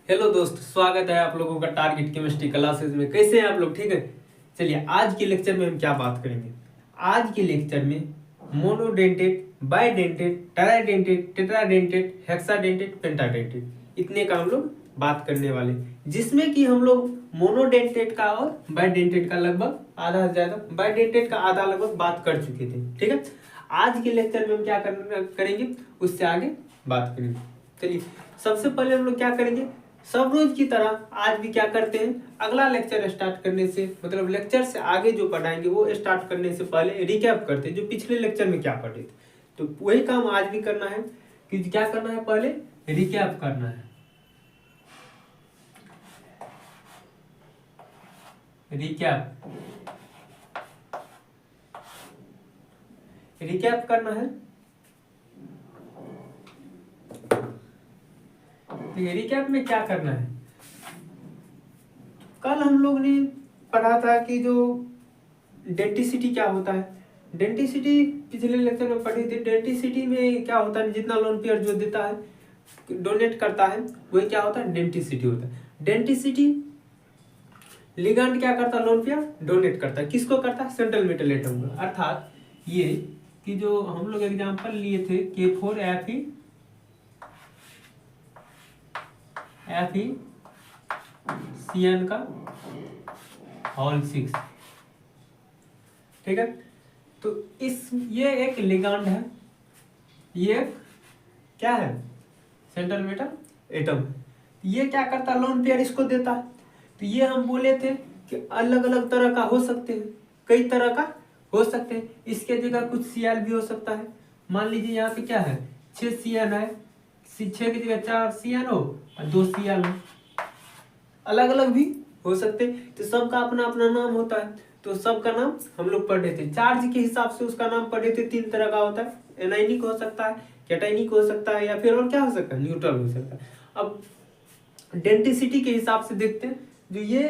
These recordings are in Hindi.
हेलो दोस्त, स्वागत है आप लोगों का टारगेट केमिस्ट्री क्लासेस में। कैसे हैं आप लोग? ठीक है। चलिए आज के लेक्चर में हम क्या बात करेंगे। आज के लेक्चर में monodentate, bidentate, tridentate, tetradentate, hexadentate, pentadentate इतने का हम लोग बात करने वाले, जिसमें कि हम लोग मोनोडेंटेट का और बाइडेंटेट का लगभग आधा से ज्यादा, बाइडेंटेट का आधा लगभग बात कर चुके थे। ठीक है। आज के लेक्चर में हम क्या करेंगे, उससे आगे बात करेंगे। चलिए सबसे पहले हम लोग क्या करेंगे, सब रोज की तरह आज भी क्या करते हैं, अगला लेक्चर स्टार्ट करने से मतलब लेक्चर से आगे जो पढ़ाएंगे वो स्टार्ट करने से पहले रिकैप करते हैं जो पिछले लेक्चर में क्या पढ़े थे। तो वही काम आज भी करना है कि क्या करना है, पहले रिकैप करना है। रिकैप करना है। रिकैप में क्या करना है, कल हम लोग ने पढ़ा था कि जो डेंटिसिटी क्या होता है। डेंटिसिटी पिछले लेक्चर में पढ़ी थी। डेंटिसिटी में क्या होता है, जितना लोन पेयर जो देता है, डोनेट करता है, वही क्या होता है, डेंटिसिटी होता है। डेंटिसिटी लिगांड क्या करता है, लोन पेयर डोनेट करता है। किसको करता है, सेंट्रल मेटल एटम को। अर्थात ये कि जो हम लोग एग्जांपल लिए थे K4 FeCN का होल 6। ठीक है। तो ये एक लिगांड है, ये क्या है, सेंट्रल मेटल एटम। ये क्या करता है, लोन पेयर इसको देता है। तो ये हम बोले थे कि अलग अलग तरह का हो सकते हैं, कई तरह का हो सकते हैं। इसके जगह कुछ Cl भी हो सकता है। मान लीजिए यहाँ पे क्या है, 6 Cn है, 6 की जगह 4 Cn हो और 2 Cl हो, अलग अलग भी हो सकते। तो सबका अपना अपना नाम होता है, तो सबका नाम हम लोग पढ़ रहे थे। चार्ज के हिसाब से उसका नाम पढ़ रहे थे। 3 तरह का होता है, एनायनिक हो सकता है, कैटायनिक हो सकता है, या फिर और क्या हो सकता है, न्यूट्रल हो सकता है। अब डेंसिटी के हिसाब से देखते हैं जो ये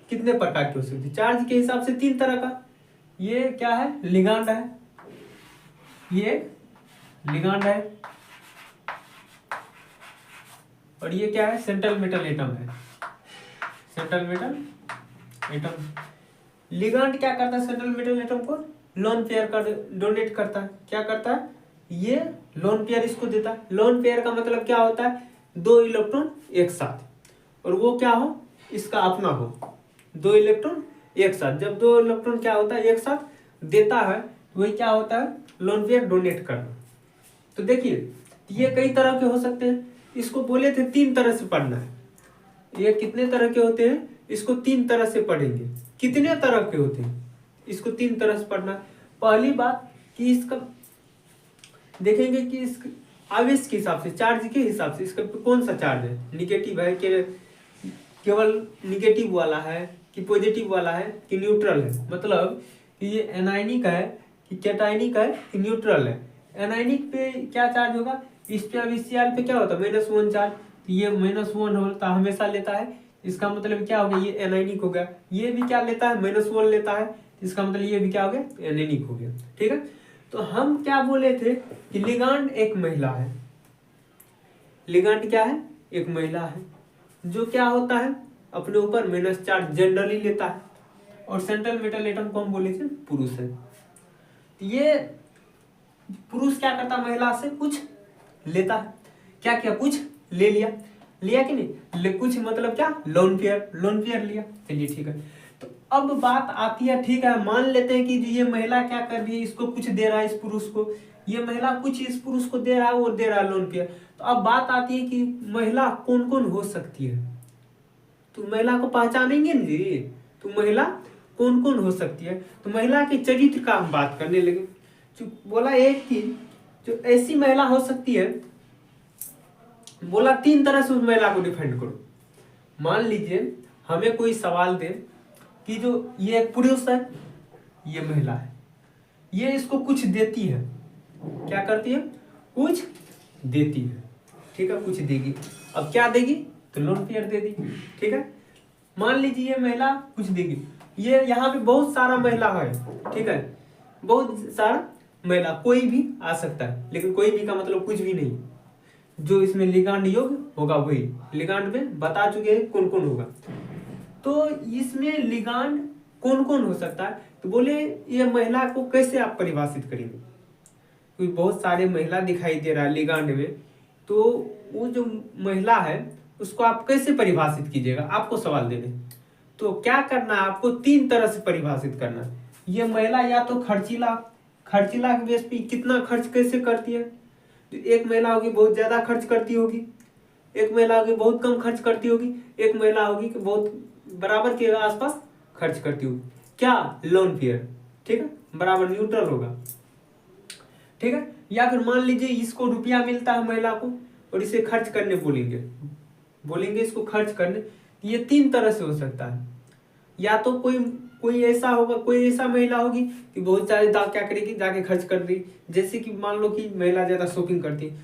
कितने प्रकार के हो सकते हैं। चार्ज के हिसाब से 3 तरह का, ये क्या है, लिगांड है, ये लिगांड है, और ये क्या है, सेंट्रल मेटल एटम है, सेंट्रल मेटल एटम। लिगांड क्या करता है, सेंट्रल मेटल एटम को लोन पेयर कर डोनेट करता है। क्या करता है, ये लोन पेयर इसको देता है। लोन पेयर का मतलब क्या होता है, 2 इलेक्ट्रॉन एक साथ, और वो क्या हो, इसका अपना हो। 2 इलेक्ट्रॉन एक साथ, जब 2 इलेक्ट्रॉन क्या होता है, एक साथ देता है, वही क्या होता है, लोन पेयर डोनेट करना। तो देखिए ये कई तरह के हो सकते हैं। इसको बोले थे 3 तरह से पढ़ना है। ये कितने तरह के होते हैं, इसको 3 तरह से पढ़ेंगे। कितने तरह के होते हैं, इसको 3 तरह से पढ़ना। पहली बात कि इसका देखेंगे कि इस आवेश के हिसाब से, चार्ज के हिसाब से इसका कौन सा चार्ज है, निगेटिव है कि केवल निगेटिव वाला है, कि पॉजिटिव वाला है, कि न्यूट्रल है। मतलब कि ये एनायनिक है कि कैटायनिक है कि न्यूट्रल है। एनायनिक पे क्या चार्ज होगा, इस पे अब Cl पे क्या होता है, -1 चार्ज। तो ये -1 होता हमेशा लेता है, इसका मतलब क्या हो गया, ये एनायनिक हो गया। ये भी क्या लेता है, -1 लेता है, इसका मतलब ये भी क्या हो गया, एनायनिक हो गया। ठीक है। तो हम क्या बोले थे कि लिगांड एक महिला है। लिगांड क्या है, एक महिला है, जो क्या होता है, अपने ऊपर माइनस चार्ज जनरली लेता है। और सेंट्रल मेटल एटम को हम बोले थे पुरुष है। ये पुरुष क्या करता, महिला से कुछ लेता है। क्या क्या, कुछ ले लिया, लिया कि नहीं, कुछ मतलब क्या, लोन पेयर लिया। चलिए ठीक है। तो अब बात आती है, ठीक है, मान लेते हैं कि ये महिला क्या कर रही है, इसको कुछ दे रहा है, इस पुरुष को, ये महिला कुछ इस पुरुष को दे रहा है, वो दे रहा है लोन पेयर। तो अब बात आती है कि महिला कौन कौन हो सकती है। तो महिला को पहचानेंगे ना जी, तो महिला कौन कौन हो सकती है। तो महिला के चरित्र का हम बात करने लगे। जो बोला एक कि जो ऐसी महिला हो सकती है, बोला 3 तरह से उस महिला को डिफाइन करो। मान लीजिए हमें कोई सवाल दे कि जो ये एक पुरुष है, ये महिला है, ये इसको कुछ देती है, क्या करती है, कुछ देती है। ठीक है, कुछ देगी। अब क्या देगी, तो लोन पेयर दे दी। ठीक है। मान लीजिए ये महिला कुछ देगी, ये यहाँ पे बहुत सारा महिला है। ठीक है, बहुत सारा महिला, कोई भी आ सकता है, लेकिन कोई भी का मतलब कुछ भी नहीं। जो इसमें लिगांड योग होगा वही लिगांड में बता चुके हैं कौन कौन होगा। तो इसमें लिगांड कौन कौन हो सकता है, तो बोले ये महिला को कैसे आप परिभाषित करेंगे, क्योंकि बहुत सारे महिला दिखाई दे रहा है लिगांड में, तो वो जो महिला है उसको आप कैसे परिभाषित कीजिएगा, आपको सवाल देने। तो क्या करना है, आपको 3 तरह से परिभाषित करना है। ये महिला या तो खर्चीला के बेस पे कितना खर्च कैसे करती है, तो एक महिला होगी बहुत ज्यादा खर्च करती होगी, एक महिला होगी बहुत कम खर्च करती होगी, एक महिला होगी कि बहुत बराबर के आसपास खर्च करती होगी। क्या लोन फेयर, ठीक है, बराबर न्यूट्रल होगा, ठीक है। या फिर मान लीजिए इसको रुपया मिलता है महिला को और इसे खर्च करने बोलेंगे इसको खर्च करने। ये 3 तरह से हो सकता है। या तो कोई ऐसा होगा, कोई ऐसा महिला होगी कि बहुत ज्यादा क्या करेगी, जाके खर्च कर दी। जैसे कि मान लो कि महिला ज्यादा शॉपिंग करती है,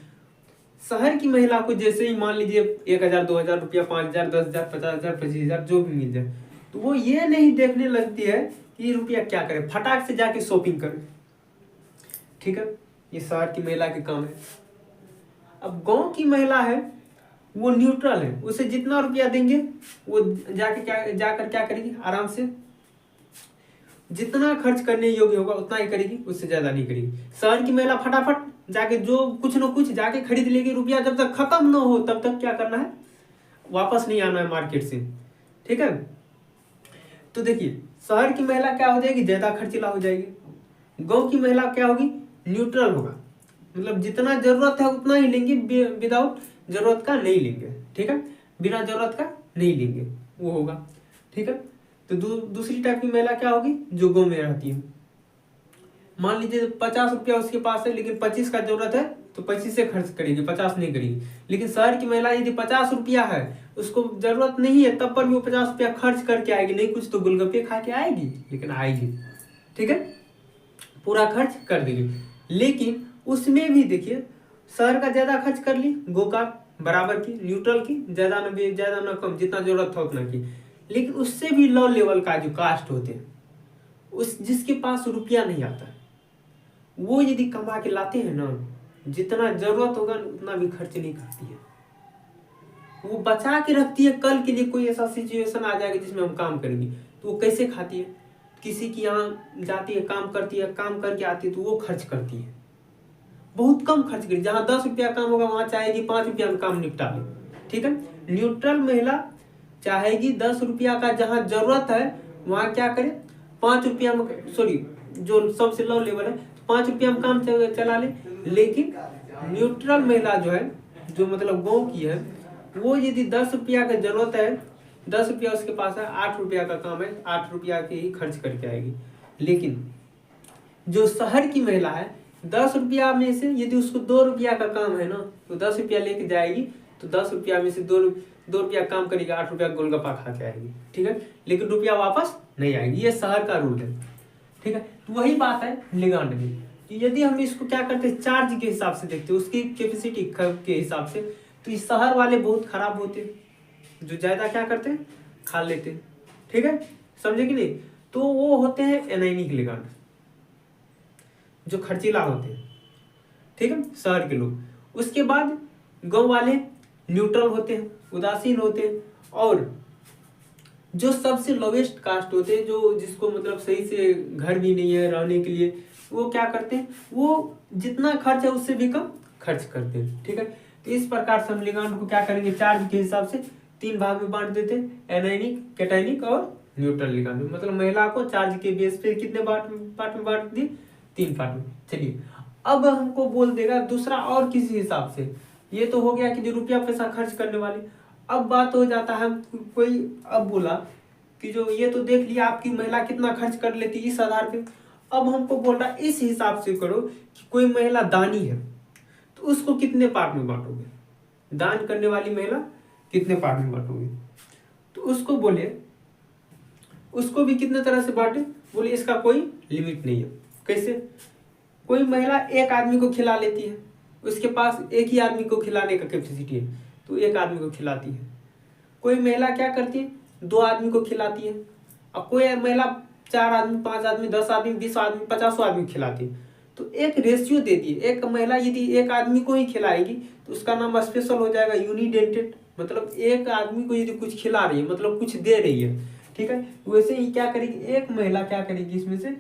शहर की महिला को जैसे ही मान लीजिए 1000 2000 रुपया, 5000 10,000 50,000 25,000 जो भी मिल जाए, तो वो ये नहीं देखने लगती है कि ये रुपया क्या करे, फटाक से जाके शॉपिंग करे, ठीक है। ये शहर की महिला के काम है। अब गांव की महिला है वो न्यूट्रल है, उसे जितना रुपया देंगे वो जाकर क्या करेगी, आराम से जितना खर्च करने योग्य होगा उतना ही करेगी, उससे ज्यादा नहीं करेगी। शहर की महिला फटाफट जाके जो कुछ न कुछ जाके खरीद लेगी, रुपया जब तक खत्म न हो तब तक क्या करना है, वापस नहीं आना है मार्केट से, ठीक है। तो देखिए शहर की महिला क्या हो जाएगी, ज्यादा खर्चीला हो जाएगी। गांव की महिला क्या होगी, न्यूट्रल होगा, मतलब जितना जरूरत है उतना ही लेंगे, विदाउट जरूरत का नहीं लेंगे, ठीक है, बिना जरूरत का नहीं लेंगे, वो होगा, ठीक है। तो दूसरी टाइप की महिला क्या होगी, जो गांव में रहती है। मान लीजिए 50 रुपया उसके पास है लेकिन 25 का जरूरत है तो 25 से खर्च करेगी, 50 नहीं करेगी। लेकिन शहर की महिला यदि 50 रुपया है, उसको जरूरत नहीं है, तब पर भी वो 50 रुपया खर्च करके आएगी, नहीं कुछ तो गोलगप्पे खा के आएगी, लेकिन आएगी, ठीक है, पूरा खर्च कर देगी। लेकिन उसमें भी देखिए शहर का ज्यादा खर्च कर ली, गो का बराबर की, न्यूट्रल की, ज्यादा न कम, जितना जरूरत था उतना की। लेकिन उससे भी लो लेवल का जो कास्ट होते हैं, उस जिसके पास रुपया नहीं आता है, वो यदि कमा के लाते हैं ना, जितना जरूरत होगा उतना भी खर्च नहीं करती है, वो बचा के रखती है, कल के लिए कोई ऐसा सिचुएशन आ जाएगा जिसमें हम काम करेंगे। तो वो कैसे खाती है, किसी की यहाँ जाती है, काम करती है, काम करके आती है तो वो खर्च करती है, बहुत कम खर्च करेगी। जहाँ 10 रुपया काम होगा वहां चाहेगी 5 रुपया में काम निपटा ले, ठीक है। न्यूट्रल महिला चाहेगी 10 रुपया का जहाँ जरूरत है वहां क्या करे, 5 रुपया में, सॉरी जो सबसे लो लेवल है 5 रुपया में काम चला ले। लेकिन न्यूट्रल महिला जो है, जो मतलब गाँव की है, वो यदि 10 रुपया का जरूरत है, 10 रुपया उसके पास है, 8 रुपया का काम है, 8 रुपया के ही खर्च करके आएगी। लेकिन जो शहर की महिला है, 10 रुपया में से यदि उसको 2 रुपया का काम है ना, तो 10 रुपया लेके जाएगी, तो 10 रुपया में से 2 रुपया काम करेगी, 8 रुपया गोलगप्पा खा के आएगी, ठीक है। लेकिन रुपया वापस नहीं आएगी, ये शहर का रूल है, ठीक है। तो वही बात है लिगांड में, यदि हम इसको क्या करते हैं, चार्ज के हिसाब से देखते हैं, उसकी कैपेसिटी के हिसाब से, तो इस शहर वाले बहुत खराब होते हैं, जो ज्यादा क्या करते हैं, खा लेते हैं, ठीक है, समझे कि नहीं। तो वो होते हैं एनाइनिक लिगांड, जो खर्चीला होते हैं, ठीक है, शहर के लोग। उसके बाद गांव वाले न्यूट्रल होते हैं, उदासीन होते हैं। और जो सबसे लोवेस्ट कास्ट होते हैं, जो जिसको मतलब सही से घर भी नहीं है रहने के लिए, वो क्या करते हैं, वो जितना खर्च है उससे भी कम खर्च करते हैं, ठीक है। तो इस प्रकार से हम लिगांड को क्या करेंगे, चार्ज के हिसाब से 3 भाग में बांट देते हैं, एनाइनिक, कैटाइनिक और न्यूट्रल लिगांड में। मतलब महिला को चार्ज के बेस पे कितने पार्ट में बांट दिए, 3 पार्ट में। चलिए अब हमको बोल देगा दूसरा और किसी हिसाब से, ये तो हो गया कि जो रुपया पैसा खर्च करने वाले। अब बात हो जाता है, कोई अब बोला कि जो ये तो देख लिया आपकी महिला कितना खर्च कर लेती इस आधार पे, अब हमको बोल रहा इस हिसाब से करो कि कोई महिला दानी है तो उसको कितने पार्ट में बांटोगे, दान करने वाली महिला कितने पार्ट में बांटोगे। तो उसको बोले, उसको भी कितने तरह से बांटे, बोले इसका कोई लिमिट नहीं है। कैसे, कोई महिला एक आदमी को खिला लेती है, उसके पास एक ही आदमी को खिलाने का कैपेसिटी है तो एक आदमी को खिलाती है। कोई महिला क्या करती है, 2 आदमी को खिलाती है। अब कोई महिला 4 आदमी, 5 आदमी, 10 आदमी, 20 आदमी, 50 आदमी खिलाती है। तो एक रेशियो दे दिए, एक महिला यदि एक आदमी को ही खिलाएगी तो उसका नाम स्पेशल हो जाएगा यूनिडेंटेड, मतलब एक आदमी को यदि कुछ खिला रही है मतलब कुछ दे रही है, ठीक है। वैसे ही क्या करेगी, एक महिला क्या करेगी इसमें से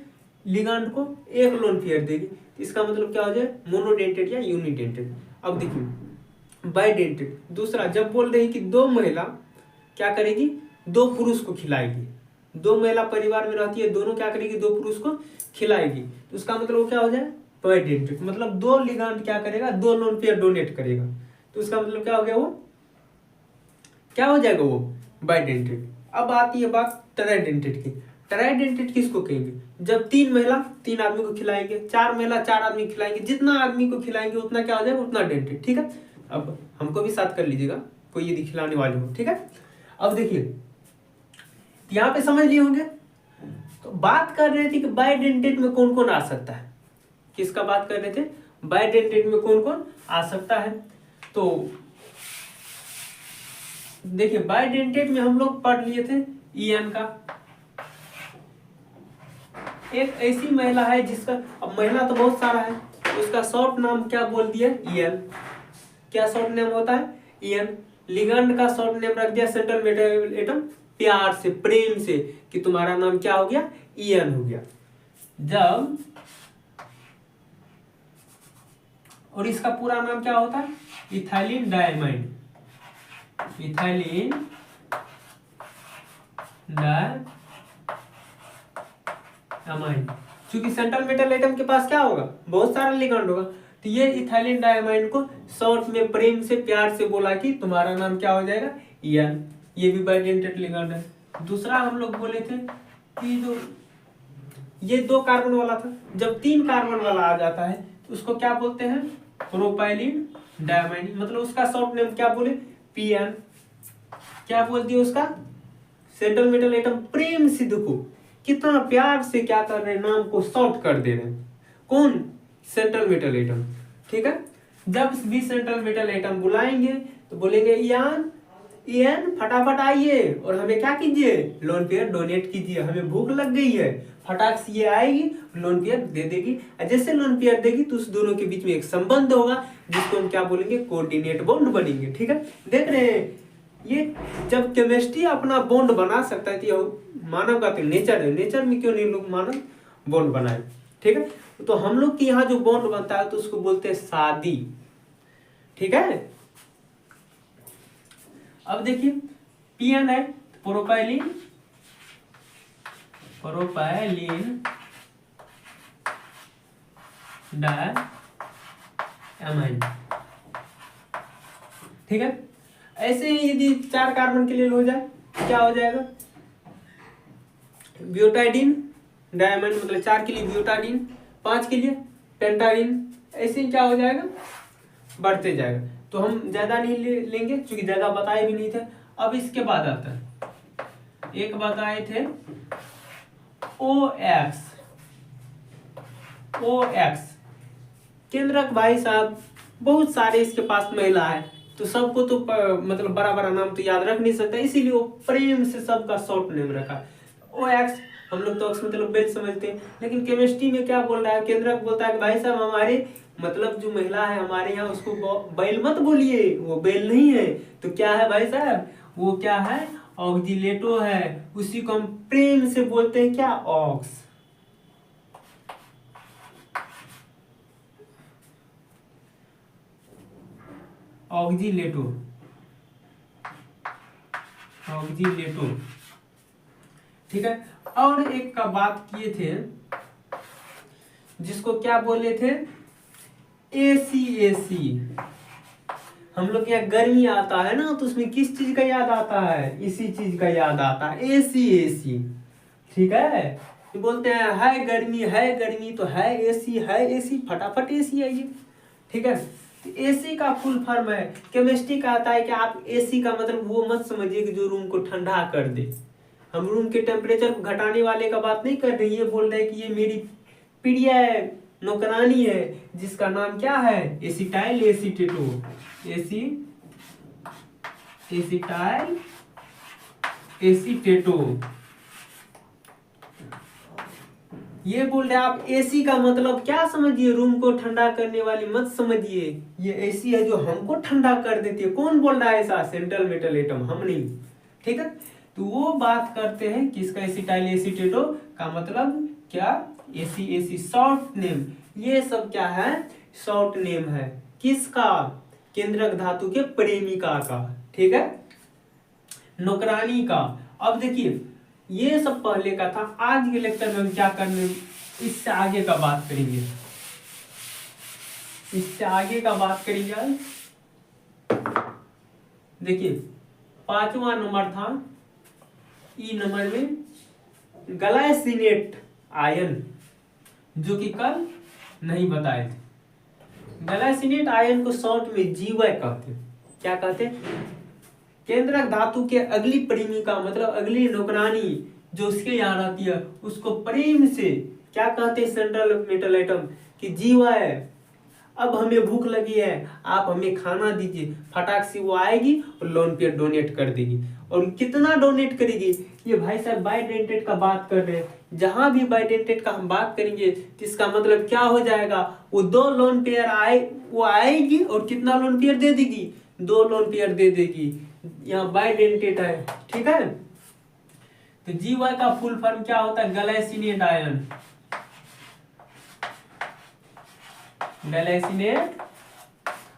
लिगांड को एक लोन पेयर देगी, इसका मतलब क्या हो जाए मोनोडेंटेड या यूनिडेंटेड। अब देखिए बाइडेंटेड, दूसरा जब बोल रही कि दो महिला क्या करेगी, दो पुरुष को खिलाएगी, दो महिला परिवार में रहती है, दोनों क्या करेगी, दो पुरुष को खिलाएगी, तो उसका मतलब क्या हो जाए बाइडेंटेड, मतलब दो लिगांड क्या करेगा, दो लोन पेयर डोनेट करेगा, तो उसका मतलब क्या हो गया, वो क्या हो जाएगा, वो बाइडेंटेड। अब आती है बात ट्राइडेंटेड की। ट्राइडेंटेड किसको कहेंगे, जब तीन महिला तीन आदमी को खिलाएंगे, चार महिला चार आदमी को खिलाएंगे, जितना आदमी को खिलाएंगे उतना क्या हो जाएगा, उतना डेंटेड, ठीक है। अब हमको भी साथ कर लीजिएगा कोई यदि खिलाने वाले हो, ठीक है। अब देखिए यहाँ पे समझ लिए होंगे, तो बात कर रहे थे कि बाइडेंटेड में कौन कौन आ सकता है, किसका बात कर रहे थे, बाइडेंटेड में कौन कौन आ सकता है। तो देखिए बाइडेंटेड में हम लोग पढ़ लिए थे ईएन का, एक ऐसी महिला है जिसका, अब महिला तो बहुत सारा है, तो उसका शॉर्ट नाम क्या बोल दिया, ईएन। क्या शॉर्ट नेम होता है, ईएन। लिगेंड का शॉर्ट नेम रख दिया सेंट्रल मेटल एटम, प्यार से प्रेम से कि तुम्हारा नाम क्या हो गया, ईएन हो गया। जब, और इसका पूरा नाम क्या होता है, इथाइलिन डायमाइड, इथाइलिन डायमाइड। क्योंकि सेंट्रल मेटल एटम के पास क्या होगा, बहुत सारा लिगेंड होगा, तो ये इथाइलिन डायमाइड को शॉर्ट में प्रेम से प्यार से बोला कि तुम्हारा नाम क्या हो जाएगा, ईएन। ये भी बाइडेंटेड लिगेंड है। दूसरा हम लोग बोले थे कि जो ये दो कार्बन वाला था, जब तीन कार्बन वाला आ जाता है तो उसको क्या बोलते हैं, प्रोपाइलिन डायमाइड, मतलब उसका शॉर्ट नेम क्या बोले, पीएन। क्या बोल दिया उसका, सेंट्रल मेटल एटम प्रेम से, देखो कितना प्यार से क्या कर रहे हैं, नाम को शॉर्ट कर दे रहे हैं, कौन, सेंट्रल मेटल एटम, ठीक है। जब भी सेंट्रल मेटल एटम बुलाएंगे तो बोलेंगे ईएन, ईएन फटाफट आइए और हमें क्या कीजिए, लोन पेयर डोनेट कीजिए, हमें भूख लग गई है, फटाक से ये आएगी लोन पेयर दे देगी। जैसे लोन पेयर देगी तो उस दोनों के बीच में एक संबंध होगा जिसको हम क्या बोलेंगे, कोऑर्डिनेट बॉन्ड बनेंगे, ठीक है। देख रहे हैं ये जब केमिस्ट्री अपना बॉन्ड बना सकता है तो मानव का तो नेचर है, नेचर में क्यों नहीं लोग मानव बॉन्ड बनाए, ठीक है। तो हम लोग के यहाँ जो बॉन्ड बनता है तो उसको बोलते हैं शादी, ठीक है। अब देखिए पीएन है प्रोपाइलिन, प्रोपाइलिन डायमाइड, ठीक है। ऐसे ही यदि चार कार्बन के लिए हो जाए क्या हो जाएगा, ब्यूटाइडिन डायमाइड, मतलब चार के लिए ब्यूटाइडिन, पांच के लिए पेंटाडिन, ऐसे ही क्या हो जाएगा, बढ़ते जाएगा। तो हम ज्यादा नहीं लेंगे क्योंकि ज्यादा बताए भी नहीं थे। अब इसके बाद आता है, एक बताए थे OX, OX केंद्रक भाई साहब, बहुत सारे इसके पास महिला है तो सबको तो मतलब बड़ा बड़ा नाम तो याद रख नहीं सकता, इसीलिए वो प्रेम से सबका शॉर्ट नेम रखा OX। हम लोग तो अक्स मतलब बेल समझते हैं, लेकिन केमिस्ट्री में क्या बोल रहा है, केंद्रक बोलता है कि भाई साहब हमारे मतलब जो महिला है हमारे यहाँ उसको बैल मत बोलिए, वो बैल नहीं है, तो क्या है भाई साहब, वो क्या है, ऑक्जिलेटो है, उसी को हम प्रेम से बोलते हैं क्या, ऑक्स। ऑक्जिलेटो, ऑक्जिलेटो, ठीक है। और एक का बात किए थे जिसको क्या बोले थे, एसी। हम लोग यहाँ गर्मी आता है ना तो उसमें किस चीज का याद आता है, इसी चीज का याद आता है, एसी, ठीक है। ये बोलते हैं है गर्मी तो है एसी, फटाफट एसी आइए, ठीक है। तो एसी का फुल फॉर्म है, केमिस्ट्री का आता है कि आप एसी का मतलब वो मत समझिए कि जो रूम को ठंडा कर दे, हम रूम के टेम्परेचर को घटाने वाले का बात नहीं कर रहे, ये बोल रहे हैं कि ये मेरी प्रिय नौकरानी है जिसका नाम क्या है, एसिटाइल एसीटेटो, एसिटाइल एसीटेटो, ये बोल रहे आप एसी का मतलब क्या समझिए, रूम को ठंडा करने वाली मत समझिए, ये एसी है जो हमको ठंडा कर देती है। कौन बोल रहा है ऐसा? सेंट्रल मेटल एटम, हम नहीं। ठीक है, तो वो बात करते हैं किसका, एसिटाइल एसीटेटो का मतलब क्या, एसी, एसी शॉर्ट नेम। ये सब क्या है, शॉर्ट नेम है किसका, केंद्रक धातु के प्रेमिका का, ठीक है, नौकरानी का। अब देखिए ये सब पहले का था, आज के लेक्चर में हम क्या करने, इससे आगे का बात करेंगे, इससे आगे का बात करेंगे आज। देखिए 5वां नंबर था ई नंबर में ग्लाइसिनेट आयन, जो कि कल नहीं बताए थे। ग्लाइसिनेट आयन को शॉर्ट में जीवाय कहते, क्या कहते, केंद्रक धातु के अगली परिमिका मतलब अगली नौकरानी जो उसके यहाँ रहती है उसको प्रेम से क्या कहते हैं, सेंट्रल मेटल एटम कि जीवा है, अब हमें भूख लगी है, आप हमें खाना दीजिए, फटाक से वो आएगी और लोन पे डोनेट कर देगी। और कितना डोनेट करेगी, ये भाई साहब बाइडेंटेट का बात कर रहे हैं, जहां भी बाइडेंटेट का हम बात करेंगे तो इसका मतलब क्या हो जाएगा, वो 2 लोन पेयर आए, वो आएगी और कितना लोन पेयर दे देगी, 2 लोन पेयर दे देगी। यहाँ बाइडेंटेट है, ठीक है। तो जीवाई का फुल फॉर्म क्या होता है, ग्लाइसिनेट आयन, ग्लाइसिनेट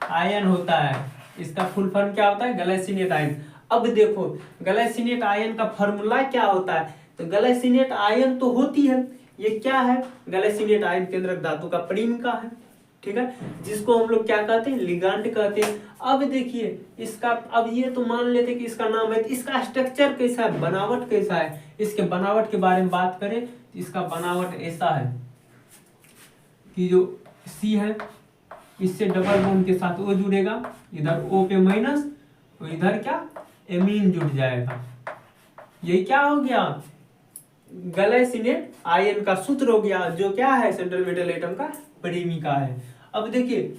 आयन होता है, इसका फुल फॉर्म क्या होता है, ग्लाइसिनेट आयन। अब देखो ग्लाइसिनेट आयन का फॉर्मूला क्या होता है, तो ग्लाइसिनेट आयन तो होती है, ये क्या है, ग्लाइसिनेट आयन केंद्रक धातु का प्रेमिका है, ठीक है, जिसको हम लोग क्या कहते हैं, लिगांड कहते हैं। अब देखिए इसका, अब ये तो मान लेते कि इसका नाम है, इसका स्ट्रक्चर कैसा है, बनावट कैसा है, इसके बनावट के बारे में बात करें तो इसका बनावट ऐसा है कि जो सी है इससे डबल बॉन्ड के साथ ओ जुड़ेगा, इधर ओ पे माइनस और इधर क्या एमीन जुड़ जाएगा, यही क्या हो गया, ग्लाइसिनेट आयन का सूत्र हो गया, जो क्या है, सेंट्रल मेटल एटम का प्रेमिका है। अब देखिए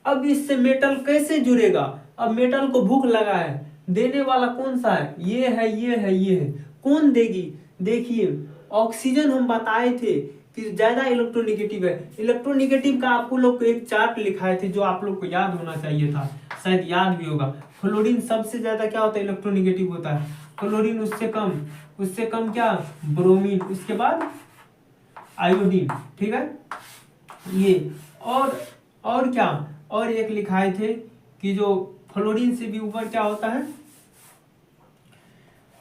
अब इससे मेटल कैसे जुड़ेगा, अब मेटल को भूख लगा है, देने वाला कौन सा है, ये है, ये है, ये है, कौन देगी, देखिए ऑक्सीजन हम बताए थे कि ज्यादा इलेक्ट्रोनिगेटिव है, इलेक्ट्रोनिगेटिव का आपको लोग को एक चार्ट लिखाए थे जो आप लोग को याद होना चाहिए था, शायद याद भी होगा। फ्लोरीन सबसे ज्यादा क्या होता है, इलेक्ट्रोनिगेटिव होता है, क्लोरीन उससे कम, उससे कम क्या, ब्रोमीन, उसके बाद आयोडीन, ठीक है, ये और क्या, और एक लिखाए थे कि जो फ्लोरीन से भी ऊपर क्या होता है,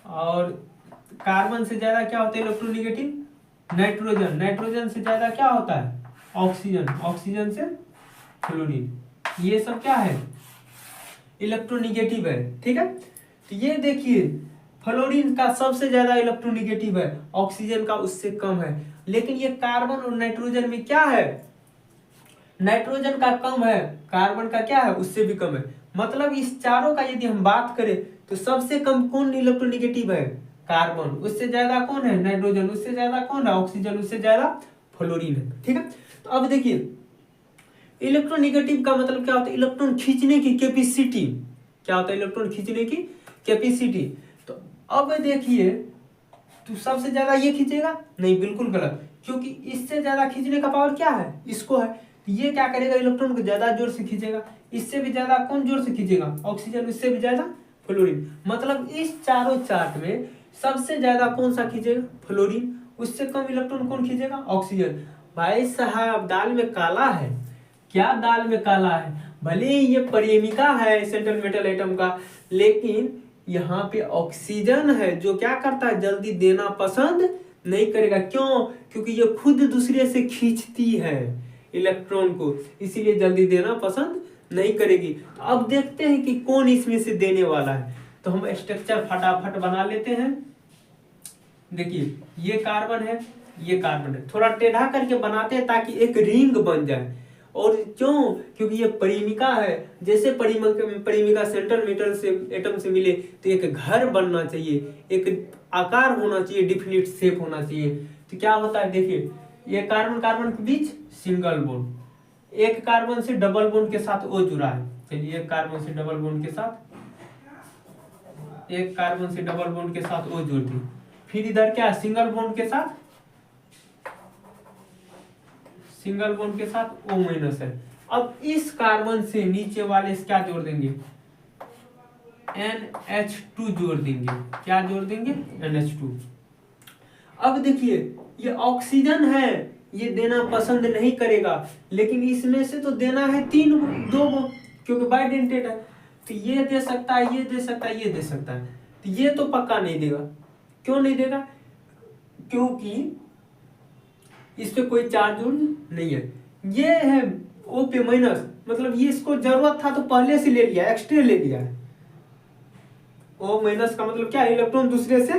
और कार्बन से ज्यादा क्या होता है इलेक्ट्रोनिगेटिव, नाइट्रोजन, नाइट्रोजन से ज्यादा क्या होता है, ऑक्सीजन, ऑक्सीजन से फ्लोरीन, ये सब क्या है, इलेक्ट्रोनिगेटिव है, ठीक है। तो ये देखिए फ्लोरीन का सबसे ज्यादा इलेक्ट्रोनिगेटिव है, ऑक्सीजन का उससे कम है, लेकिन ये कार्बन और नाइट्रोजन में क्या है, नाइट्रोजन का कम है, कार्बन का क्या है, उससे भी कम है। मतलब इस चारों का यदि हम बात करें तो सबसे कम कौन इलेक्ट्रोनिगेटिव है, कार्बन, उससे ज्यादा कौन है, नाइट्रोजन, उससे ज्यादा कौन है, ऑक्सीजन, उससे ज्यादा फ्लोरीन है, ठीक है। तो अब देखिए इलेक्ट्रोनिगेटिव का मतलब क्या होता है, इलेक्ट्रॉन खींचने की कैपेसिटी, क्या होता है, इलेक्ट्रॉन खींचने की कैपेसिटी। तो अब देखिए तो सबसे ज्यादा ये खींचेगा, नहीं बिल्कुल गलत, क्योंकि इससे ज्यादा खींचने का पावर क्या है, इसको है, तो ये क्या करेगा, इलेक्ट्रॉन को ज्यादा जोर से खींचेगा, इससे भी ज्यादा कौन जोर से खींचेगा, ऑक्सीजन, उससे भी ज्यादा फ्लोरीन। मतलब इस चारों चार्ट में सबसे ज्यादा कौन सा खींचेगा, फ्लोरीन, उससे कम इलेक्ट्रॉन कौन खींचेगा, ऑक्सीजन। भाई साहब दाल में काला है, क्या दाल में काला है, भले ही ये प्रेमिका है सेंट्रल मेटल एटम का, लेकिन यहाँ पे ऑक्सीजन है जो क्या करता है, जल्दी देना पसंद नहीं करेगा, क्यों, क्योंकि ये खुद दूसरे से खींचती है इलेक्ट्रॉन को, इसीलिए जल्दी देना पसंद नहीं करेगी। तो अब देखते हैं कि कौन इसमें से देने वाला है, तो हम स्ट्रक्चर फटाफट बना लेते हैं। देखिए ये कार्बन है, ये कार्बन है, थोड़ा टेढ़ा करके बनाते हैं ताकि एक रिंग बन जाए, और क्यों, क्योंकि ये परिमिका है, जैसे परिमिका सेंट्रल मेटल से एटम से मिले तो एक घर बनना चाहिए, एक आकार होना चाहिए, डिफिनिट शेप होना चाहिए। तो क्या होता है, देखिए ये कार्बन कार्बन के बीच सिंगल बॉन्ड, एक कार्बन से डबल बॉन्ड के साथ ओ जुड़ा है, चलिए एक कार्बन से डबल बॉन्ड के साथ, एक कार्बन से डबल बॉन्ड के साथ ओ जुड़ दी, फिर इधर क्या सिंगल बॉन्ड के साथ सिंगल बॉन्ड के साथ O- है। अब इस कार्बन से नीचे वाले से क्या जोड़ देंगे, NH2 जोड़ देंगे। क्या जोड़ देंगे, NH2। अब देखिए ये ऑक्सीजन है, ये देना पसंद नहीं करेगा, लेकिन इसमें से तो देना है दो क्योंकि बाइडेंटेट है, तो ये दे सकता है, ये दे सकता है, ये दे सकता है, तो ये तो पक्का नहीं देगा। क्यों नहीं देगा, क्योंकि इस पे कोई चार्ज नहीं है। ये है O- मतलब ये इसको जरूरत था तो पहले से ले लिया, एक्स्ट्रा ले लिया है। O- का मतलब क्या, इलेक्ट्रॉन दूसरे से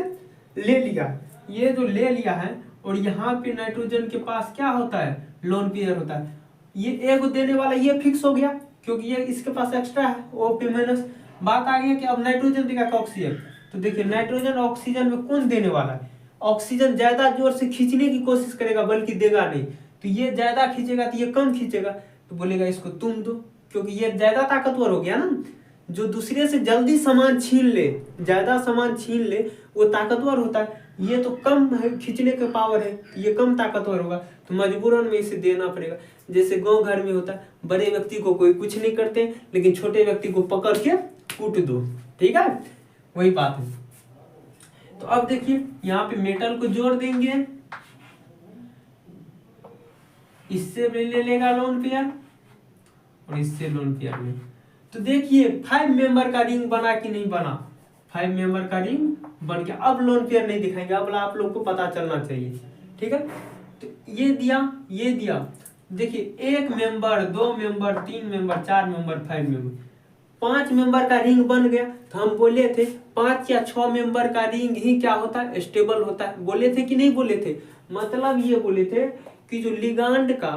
ले लिया, ये जो ले लिया है। और यहाँ पे नाइट्रोजन के पास क्या होता है, लोन पेयर होता है। ये एक देने वाला ये फिक्स हो गया क्योंकि ये इसके पास एक्स्ट्रा है O-। बात आ गई कि अब नाइट्रोजन देगा कि ऑक्सीजन। तो देखिए नाइट्रोजन ऑक्सीजन में कौन देने वाला है, ऑक्सीजन ज्यादा जोर से खींचने की कोशिश करेगा बल्कि देगा नहीं। तो ये ज्यादा खींचेगा तो ये कम खींचेगा, तो बोलेगा इसको तुम दो, क्योंकि ये ज्यादा ताकतवर हो गया ना। जो दूसरे से जल्दी सामान छीन ले, ज्यादा सामान छीन ले, वो ताकतवर होता है। ये तो कम है, खींचने का पावर है, ये कम ताकतवर होगा, तो मजबूरन में इसे देना पड़ेगा। जैसे गांव घर में होता है, बड़े व्यक्ति को कोई कुछ नहीं करते, लेकिन छोटे व्यक्ति को पकड़ के कूट दो, ठीक है, वही बात है। तो अब देखिए यहाँ पे मेटल को जोड़ देंगे, इससे ले लेगा लोन पेयर और इससे लोन पेयर में। तो देखिए 5 मेंबर का रिंग बना कि नहीं बना, 5 मेंबर का रिंग बन गया। अब लोन पेयर नहीं दिखाएंगे, अब आप लोग को पता चलना चाहिए, ठीक है। तो ये दिया, ये दिया, देखिए 1 member, 2 member, 3 member, 4 member, 5 member, 5 member का रिंग बन गया। तो हम बोले थे 5 या 6 मेंबर का रिंग ही क्या होता है, स्टेबल होता है। बोले थे कि नहीं बोले थे, मतलब ये बोले थे कि जो लिगांड का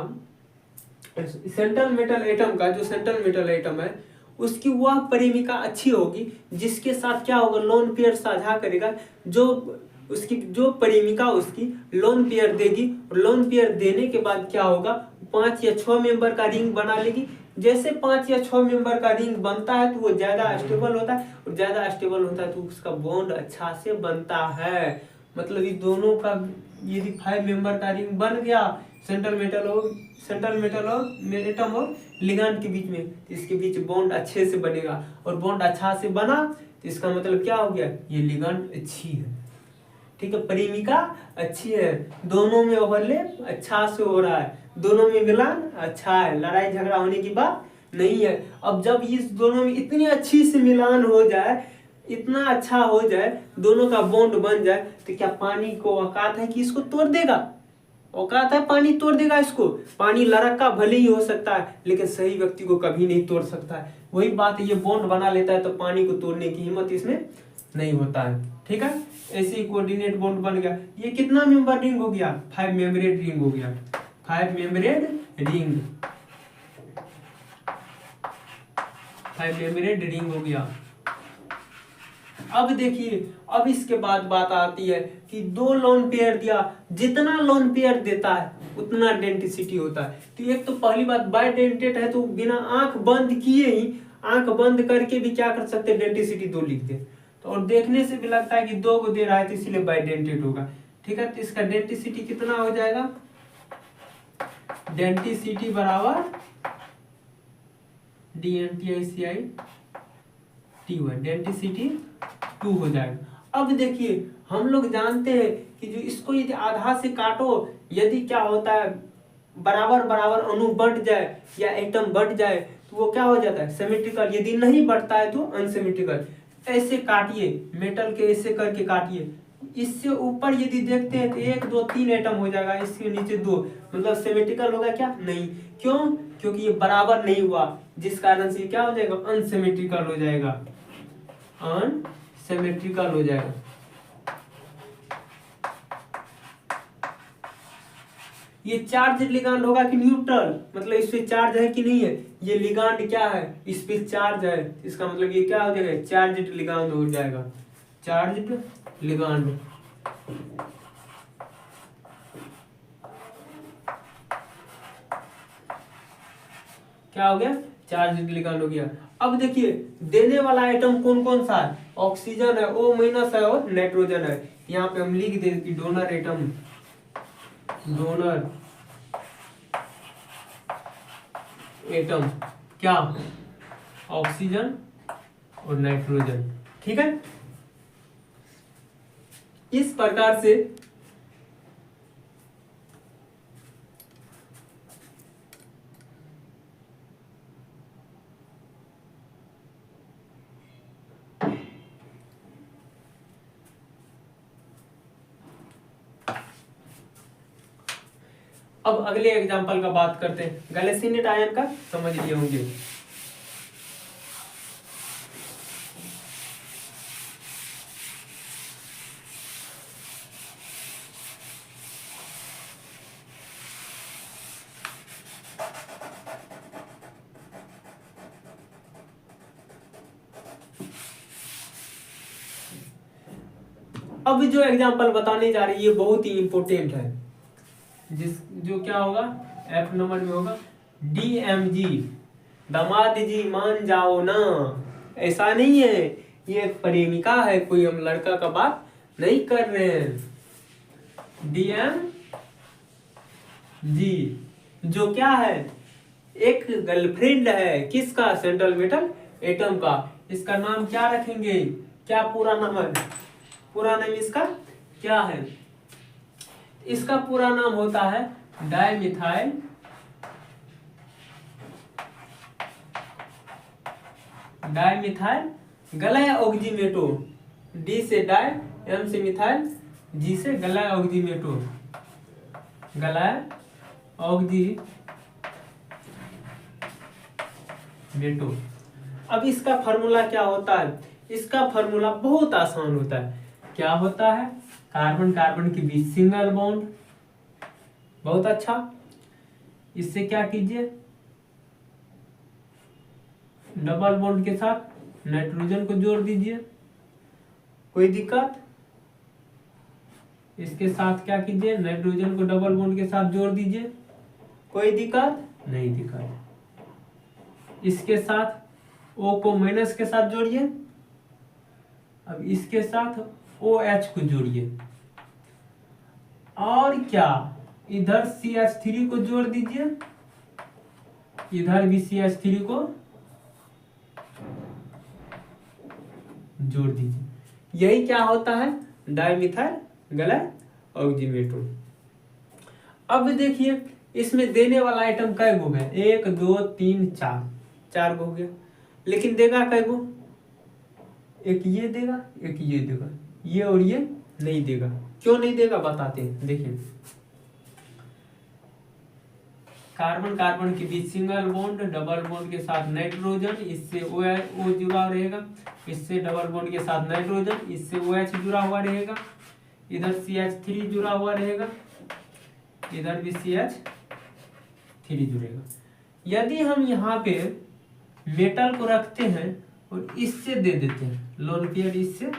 सेंट्रल मेटल एटम का, जो सेंट्रल मेटल एटम है उसकी वह परिमिका अच्छी होगी जिसके साथ क्या होगा, लोन पेयर साझा करेगा, जो उसकी जो परिमिका उसकी लोन पेयर देगी। और लोन पेयर देने के बाद क्या होगा, 5 या 6 मेंबर का रिंग बना लेगी। जैसे 5 या 6 मेंबर का रिंग बनता है तो वो ज्यादा स्टेबल होता है, और ज्यादा स्टेबल होता है तो उसका बॉन्ड अच्छा से बनता है। मतलब ये दोनों का यदि 5 मेंबर का रिंग बन गया सेंट्रल मेटल और एटम और लिगांड के बीच में, तो इसके बीच बॉन्ड अच्छे से बनेगा। और बॉन्ड अच्छा से बना तो इसका मतलब क्या हो गया, ये लिगांड अच्छी है, ठीक है, परिमिका अच्छी है, दोनों में ओवरलैप अच्छा से हो रहा है, दोनों में मिलान अच्छा है, लड़ाई झगड़ा होने की बात नहीं है। अब जब इस दोनों में इतनी अच्छी से मिलान हो जाए, इतना अच्छा हो जाए, दोनों का बॉन्ड बन जाए, तो क्या पानी को औकात है कि इसको तोड़ देगा, औकात है पानी तोड़ देगा इसको। पानी लड़का भले ही हो सकता है लेकिन सही व्यक्ति को कभी नहीं तोड़ सकता है। वही बात है, ये बॉन्ड बना लेता है तो पानी को तोड़ने की हिम्मत इसमें नहीं होता है, ठीक है। ऐसे ही कोऑर्डिनेट बॉन्ड बन गया। ये कितना मेंबर रिंग हो गया, 5 मेंबरेड रिंग हो गया, 5 मेंबरेड रिंग, 5 मेंबरेड रिंग हो गया। अब देखिए, अब इसके बाद बात आती है कि 2 लोन पेयर दिया, जितना लोन पेयर देता है उतना डेंसिटी होता है। तो एक तो पहली बात बाइडेंटेट है, तो बिना आंख बंद किए ही, आंख बंद करके भी क्या कर सकते हैं, डेंसिटी 2 लिख दे। तो और देखने से भी लगता है कि 2 को दे रहा है तो इसलिए बाइडेंटेट होगा, ठीक है। तो इसका डेंसिटी कितना हो जाएगा, डेंसिटी बराबर DNTICI T1, डेंसिटी 2 हो जाएगा। अब देखिए हम लोग जानते हैं कि जो इसको यदि आधा से काटो, यदि क्या होता है, बराबर बराबर अणु बढ़ जाए या एटम बढ़ जाए तो वो क्या हो जाता है, सिमेट्रिकल। यदि नहीं बढ़ता है तो अनसिमेट्रिकल। ऐसे काटिए, मेटल के ऐसे करके काटिए, इससे ऊपर यदि देखते हैं तो 1 2 3 एटम हो जाएगा, इसके नीचे 2, मतलब सिमेट्रिकल होगा क्या, नहीं। क्यों, क्योंकि ये बराबर नहीं हुआ, जिस कारण से क्या हो जाएगा, अनसिमेट्रिकल हो जाएगा, अनसिमेट्रिकल हो जाएगा। ये चार्ज लिगांड होगा कि न्यूट्रल, मतलब इस पे चार्ज है कि नहीं है, ये लिगांड क्या है, इस पे चार्ज है, इसका मतलब ये क्या हो जाएगा, चार्ज्ड लिगांड हो जाएगा, चार्ज्ड लिगांड। क्या हो गया, चार्ज्ड लिगांड हो गया। अब देखिए देने वाला आइटम कौन कौन सा है, ऑक्सीजन है, O- है और नाइट्रोजन है। यहाँ पे हम लिख दे कि डोनर एटम, डोनर एटम, क्या, ऑक्सीजन और नाइट्रोजन। ठीक है, इस प्रकार से अब अगले एग्जांपल का बात करते हैं। गैलेसिनेट आयन का समझ लिए होंगे। अब जो एग्जांपल बताने जा रही है ये बहुत ही इंपॉर्टेंट है, जो क्या होगा, एफ नंबर में होगा DMG, दामाद जी मान जाओ ना। ऐसा नहीं है ये एक प्रेमिका है, कोई हम लड़का का बात नहीं कर रहे हैं। DMG जो क्या है, एक गर्लफ्रेंड है किसका, सेंट्रल मेटल एटम का। इसका नाम क्या रखेंगे, क्या पूरा नाम है, पूरा नाम इसका क्या है, इसका पूरा नाम होता है डाइमिथाइल गलायऑक्सीमेटो। डी से डाई, एम से मिथाइल, जी से गलायऑक्सीमेटो, गलायऑक्सीमेटो। अब इसका फार्मूला क्या होता है, इसका फार्मूला बहुत आसान होता है। क्या होता है, कार्बन कार्बन के बीच सिंगल बॉन्ड, बहुत अच्छा। इससे क्या कीजिए, डबल बॉन्ड के साथ नाइट्रोजन को जोड़ दीजिए, कोई दिक्कत। इसके साथ क्या कीजिए, नाइट्रोजन को डबल बॉन्ड के साथ जोड़ दीजिए, कोई दिक्कत नहीं, दिक्कत। इसके साथ O को माइनस के साथ जोड़िए, अब इसके साथ OH को जोड़िए, और क्या, इधर CH3 को जोड़ दीजिए, इधर भी CH3 को जोड़ दीजिए। यही क्या होता है, डाइमिथाइल गलायऑक्सीमेटो। अब देखिए इसमें देने वाला आइटम कै गो है, 1 2 3 4, 4 गो हो गया। लेकिन देगा कै गो, एक ये देगा, एक ये देगा, ये और ये नहीं देगा। क्यों नहीं देगा बताते हैं, देखिए। कार्बन कार्बन के बीच सिंगल बॉन्ड, डबल बॉन्ड के साथ नाइट्रोजन, इससे O जुड़ा रहेगा, इससे डबल बॉन्ड के साथ नाइट्रोजन, इससे OH जुड़ा हुआ रहेगा, इधर CH3 जुड़ा हुआ रहेगा, इधर भी CH3 जुड़ेगा। यदि हम यहाँ पे मेटल को रखते हैं और इससे दे देते हैं, लोन पेयर इससे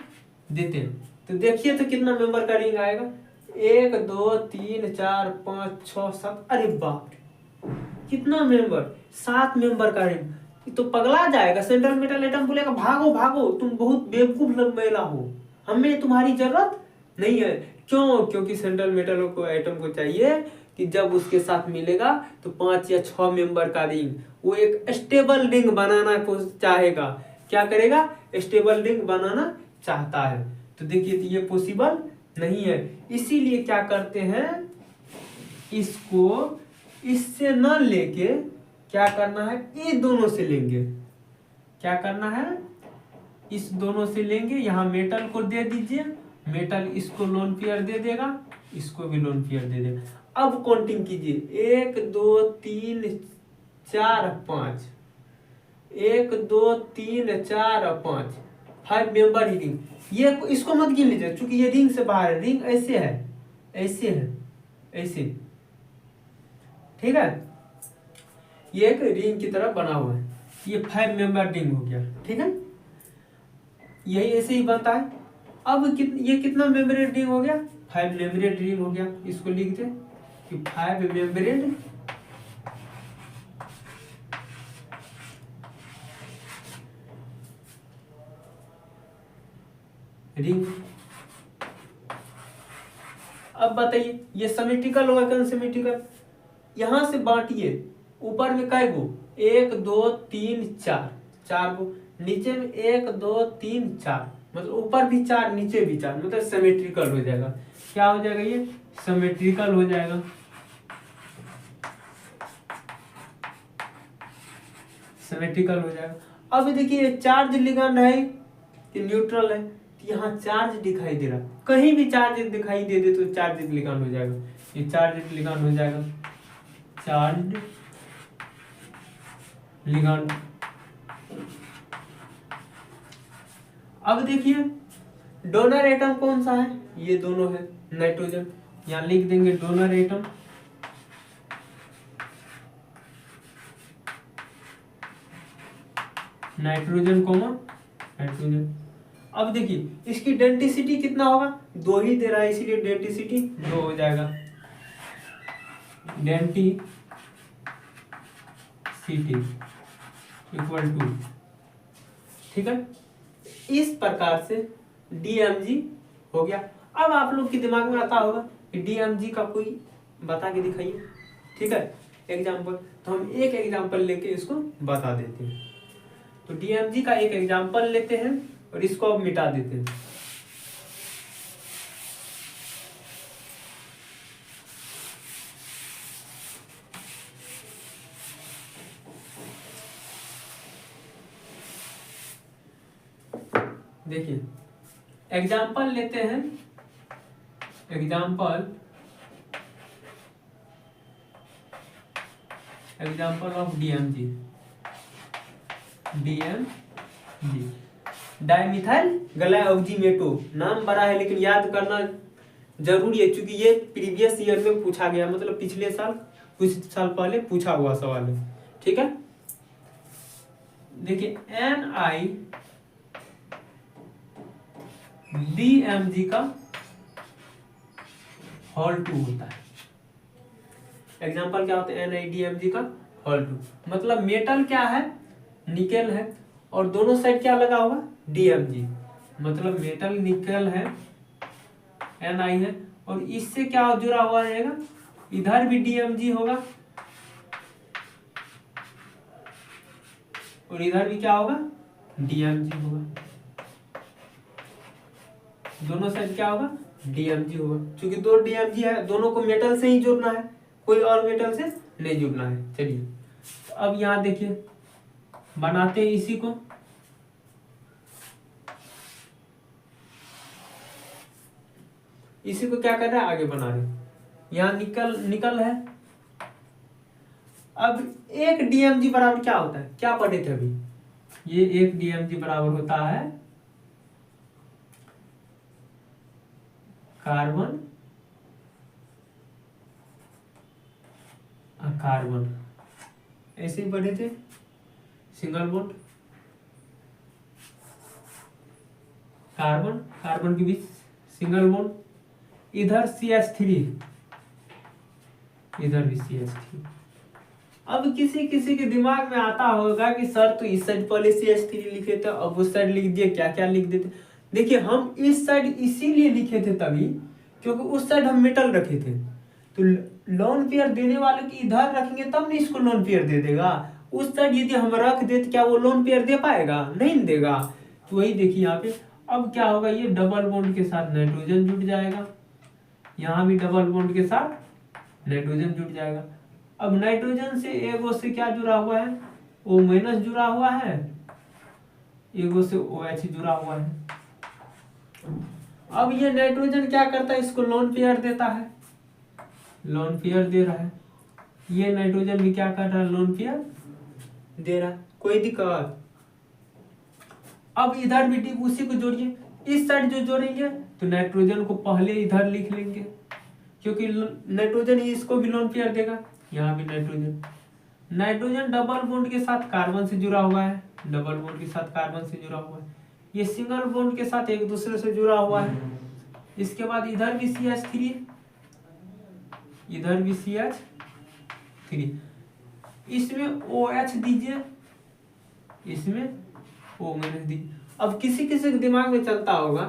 देते हैं, तो देखिए तो कितना मेंबर का रिंग आएगा, 1 2 3 4 5 6 7, अरे बाप रे कितना मेंबर, 7 मेंबर का रिंग। तो पगला जाएगा, सेंट्रल मेटल एटम बोलेगा भागो भागो, तुम बहुत बेवकूफ महिला हो, हमें तुम्हारी जरूरत नहीं है। क्यों, क्योंकि सेंट्रल मेटल को एटम को चाहिए कि जब उसके साथ मिलेगा तो 5 या 6 मेंबर का रिंग, वो एक स्टेबल रिंग बनाना को चाहेगा। क्या करेगा, स्टेबल रिंग बनाना चाहता है। तो देखिए तो ये पॉसिबल नहीं है, इसीलिए क्या करते हैं, इसको इससे न लेके क्या करना है, ये दोनों से लेंगे। क्या करना है, इस दोनों से लेंगे, यहाँ मेटल को दे दीजिए, मेटल इसको लोन पेयर दे देगा, इसको भी लोन पेयर दे देगा। अब काउंटिंग कीजिए, 1 2 3 4 5, 1 2 3 4 5, 5 मेंबर ही रिंग। ये इसको मत गिन लीजिए, क्योंकि ये रिंग से बाहर है, रिंग ऐसे है, ऐसे है, ऐसे, ठीक है, ये एक रिंग की तरह बना हुआ है, ये 5 मेंबर रिंग हो गया, ठीक है, यही ऐसे ही बनता है। अब ये कितना मेम्ब्रेन रिंग हो गया, 5 मेम्ब्रेन रिंग हो गया। इसको लिख दे कि 5 मेम्ब्रेन रिंग। अब बताइए ये सिमेट्रिकल होगा क्या, सिमेट्रिकल, यहां से बांटिए, ऊपर में कै गो, 1 2 3 4, 4 को नीचे में 1 2 3 4, मतलब ऊपर भी 4 नीचे भी 4, मतलब सिमेट्रिकल हो जाएगा। क्या हो जाएगा ये? सिमेट्रिकल हो जाएगा। सिमेट्रिकल हो जाएगा। अब देखिए चार्ज लिगेंड है कि न्यूट्रल है, तो यहाँ चार्ज दिखाई दे रहा, कहीं भी चार्ज दिखाई दे दे तो चार्ज लिगेंड हो जाएगा। ये चार्ज लिगेंड हो जाएगा, चार्ज लिगेंड। अब देखिए डोनर एटम कौन सा है? ये दोनों है, नाइट्रोजन। यहाँ लिख देंगे donor atom, nitrogen comma nitrogen. अब देखिए इसकी डेंसिटी कितना होगा? 2 ही दे रहा है, इसीलिए डेंसिटी 2 हो जाएगा। डेंसिटी इक्वल टू, ठीक है। इस प्रकार से DMG हो गया। अब आप लोग के दिमाग में आता होगा कि DMG का कोई बता के दिखाइए, ठीक है, एग्जाम्पल। तो हम एक एग्जाम्पल लेके इसको बता देते हैं। तो DMG का एक एग्जाम्पल लेते हैं और इसको अब मिटा देते हैं। देखिए एग्जाम्पल लेते हैं, एग्जाम्पल ऑफ DMG, डाइमिथाइल ग्लाइऑक्सीमेटो। नाम बड़ा है लेकिन याद करना जरूरी है, क्योंकि ये प्रीवियस ईयर में पूछा गया, मतलब पिछले साल, कुछ साल पहले पूछा हुआ सवाल है, ठीक है। देखिए NiDMG का होल 2 होता है। एग्जाम्पल क्या होता है? NiDMG का होल 2, मतलब मेटल क्या है? निकेल है, और दोनों साइड क्या लगा होगा? DMG, मतलब मेटल निकेल है, Ni है, और इससे क्या जुड़ा हुआ रहेगा? इधर भी DMG होगा और इधर भी क्या होगा? DMG होगा। दोनों साइड क्या होगा? DMG होगा, क्योंकि 2 DMG है, दोनों को मेटल से ही जुड़ना है, कोई और मेटल से नहीं जुड़ना है। चलिए तो अब यहाँ देखिए बनाते हैं इसी को। इसी को क्या कर रहे हैं? आगे बना रहे हैं। यहाँ निकल है। अब एक DMG बराबर क्या होता है? क्या पढ़े थे अभी? ये एक DMG बराबर होता है कार्बन कार्बन, ऐसे ही पढ़े थे, सिंगल बॉन्ड कार्बन, कार्बन के बीच सिंगल बॉन्ड, इधर CH3, इधर भी CH3। अब किसी किसी के दिमाग में आता होगा कि सर तो इस साइड पहले CH3 लिखे थे, अब उस साइड लिख दिए, क्या क्या लिख देते। देखिए हम इस साइड इसीलिए लिखे थे तभी क्योंकि उस साइड हम मेटल रखे थे, तो लोन पेयर देने वाले की इधर रखेंगे तब नहीं इसको लोन पेयर दे देगा। उस साइड यदि हम रख देते क्या वो लोन पेयर दे पाएगा? नहीं देगा। तो वही देखिए यहाँ पे अब क्या होगा, ये डबल बॉन्ड के साथ नाइट्रोजन जुड़ जाएगा, यहाँ भी डबल बॉन्ड के साथ नाइट्रोजन जुड़ जाएगा। अब नाइट्रोजन से एगो से क्या जुड़ा हुआ है? O- जुड़ा हुआ है, एगो से OH जुड़ा हुआ है। अब ये नाइट्रोजन क्या करता है? इसको लोन पेयर देता है, लोन पेयर दे रहा है। ये नाइट्रोजन भी क्या कर रहा है? लोन पेयर दे रहा है। कोई दिक्कत? अब इधर भी उसी को जोड़िए, इस साइड जो जोड़ेंगे तो नाइट्रोजन को पहले इधर लिख लेंगे, क्योंकि नाइट्रोजन ही इसको भी लोन पेयर देगा। यहाँ भी नाइट्रोजन डबल बॉन्ड के साथ कार्बन से जुड़ा हुआ है, डबल बॉन्ड के साथ कार्बन से जुड़ा हुआ है, ये सिंगल बॉन्ड के साथ एक दूसरे से जुड़ा हुआ है। इसके बाद इधर भी CH3, इधर भी CH3, इसमें OH दीजिए, इसमें O- दीजिए। अब किसी किसी के दिमाग में चलता होगा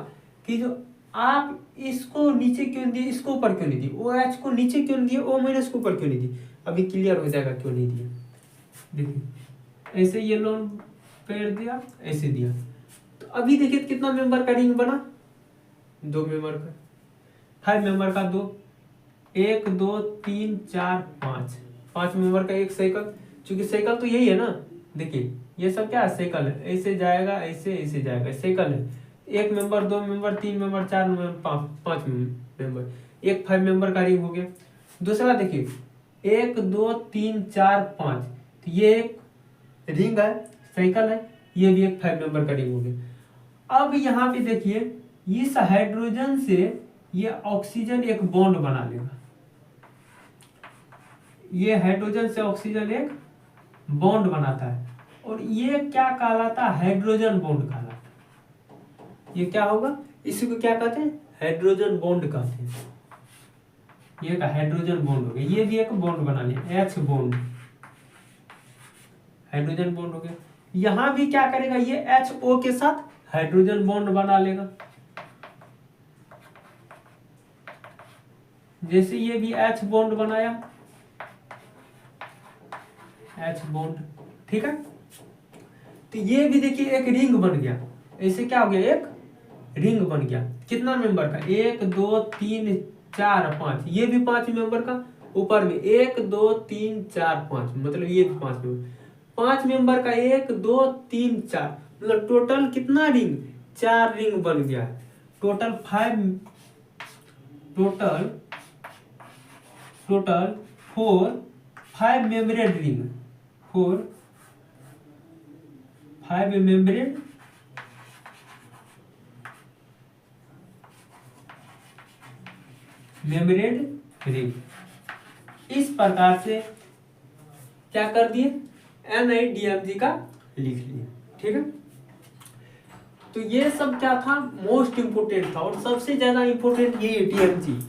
कि जो आप इसको नीचे क्यों दिए, इसको ऊपर क्यों नहीं दिए, OH को नीचे क्यों नहीं दिए, O- को ऊपर क्यों नहीं दिए। अभी क्लियर हो जाएगा क्यों नहीं दिए। देखिए ऐसे ये लोन पेयर दिया, ऐसे दिया, तो अभी देखिए कितना मेंबर का रिंग बना, 2 मेंबर का, 5 मेंबर का 2, 1 2 3 4 5 मेंबर का एक साइकिल, क्योंकि साइकिल तो यही है ना। देखिए ये सब क्या है, साइकिल है, ऐसे जाएगा, ऐसे ऐसे जाएगा, साइकिल है। 1 member, 2 member, 3 member, 4 member, 5 member, एक 5 मेंबर का रिंग हो गया। दूसरा देखिए 1 2 3 4 5, तो ये एक रिंग है, साइकिल है, ये भी एक 5 मेंबर का रिंग हो गया। अब यहाँ पे देखिए इस हाइड्रोजन से ये ऑक्सीजन एक बॉन्ड बना लेगा, ये हाइड्रोजन से ऑक्सीजन एक बॉन्ड बनाता है, और ये क्या कहलाता है, हाइड्रोजन बॉन्ड कहलाता है। ये क्या होगा, इसी को क्या कहते हैं, हाइड्रोजन बॉन्ड कहते हैं। ये का हाइड्रोजन बॉन्ड हो गया, ये भी एक बॉन्ड बना लिया, एच बॉन्ड, हाइड्रोजन बॉन्ड हो गया। यहां भी क्या करेगा, ये एच ओ के साथ हाइड्रोजन बॉन्ड बना लेगा, जैसे ये भी एच बॉन्ड बनाया, एच बॉन्ड, ठीक है। तो ये भी देखिए एक रिंग बन गया, ऐसे क्या हो गया, एक रिंग बन गया, कितना मेंबर का, 1 2 3 4 5, ये भी 5 मेंबर का, ऊपर में 1 2 3 4 5, मतलब ये भी 5 मेंबर, 5 मेंबर का 1 2 3 4, मतलब टोटल कितना रिंग, 4 रिंग बन गया, टोटल 5 मेम्ब्रेड रिंग, 5 मेम्ब्रेड रिंग। इस प्रकार से क्या कर दिए, NiDMG का लिख लिए, ठीक है। तो ये सब क्या था, मोस्ट इंपोर्टेंट था, और सबसे ज्यादा इंपोर्टेंट ये TMG।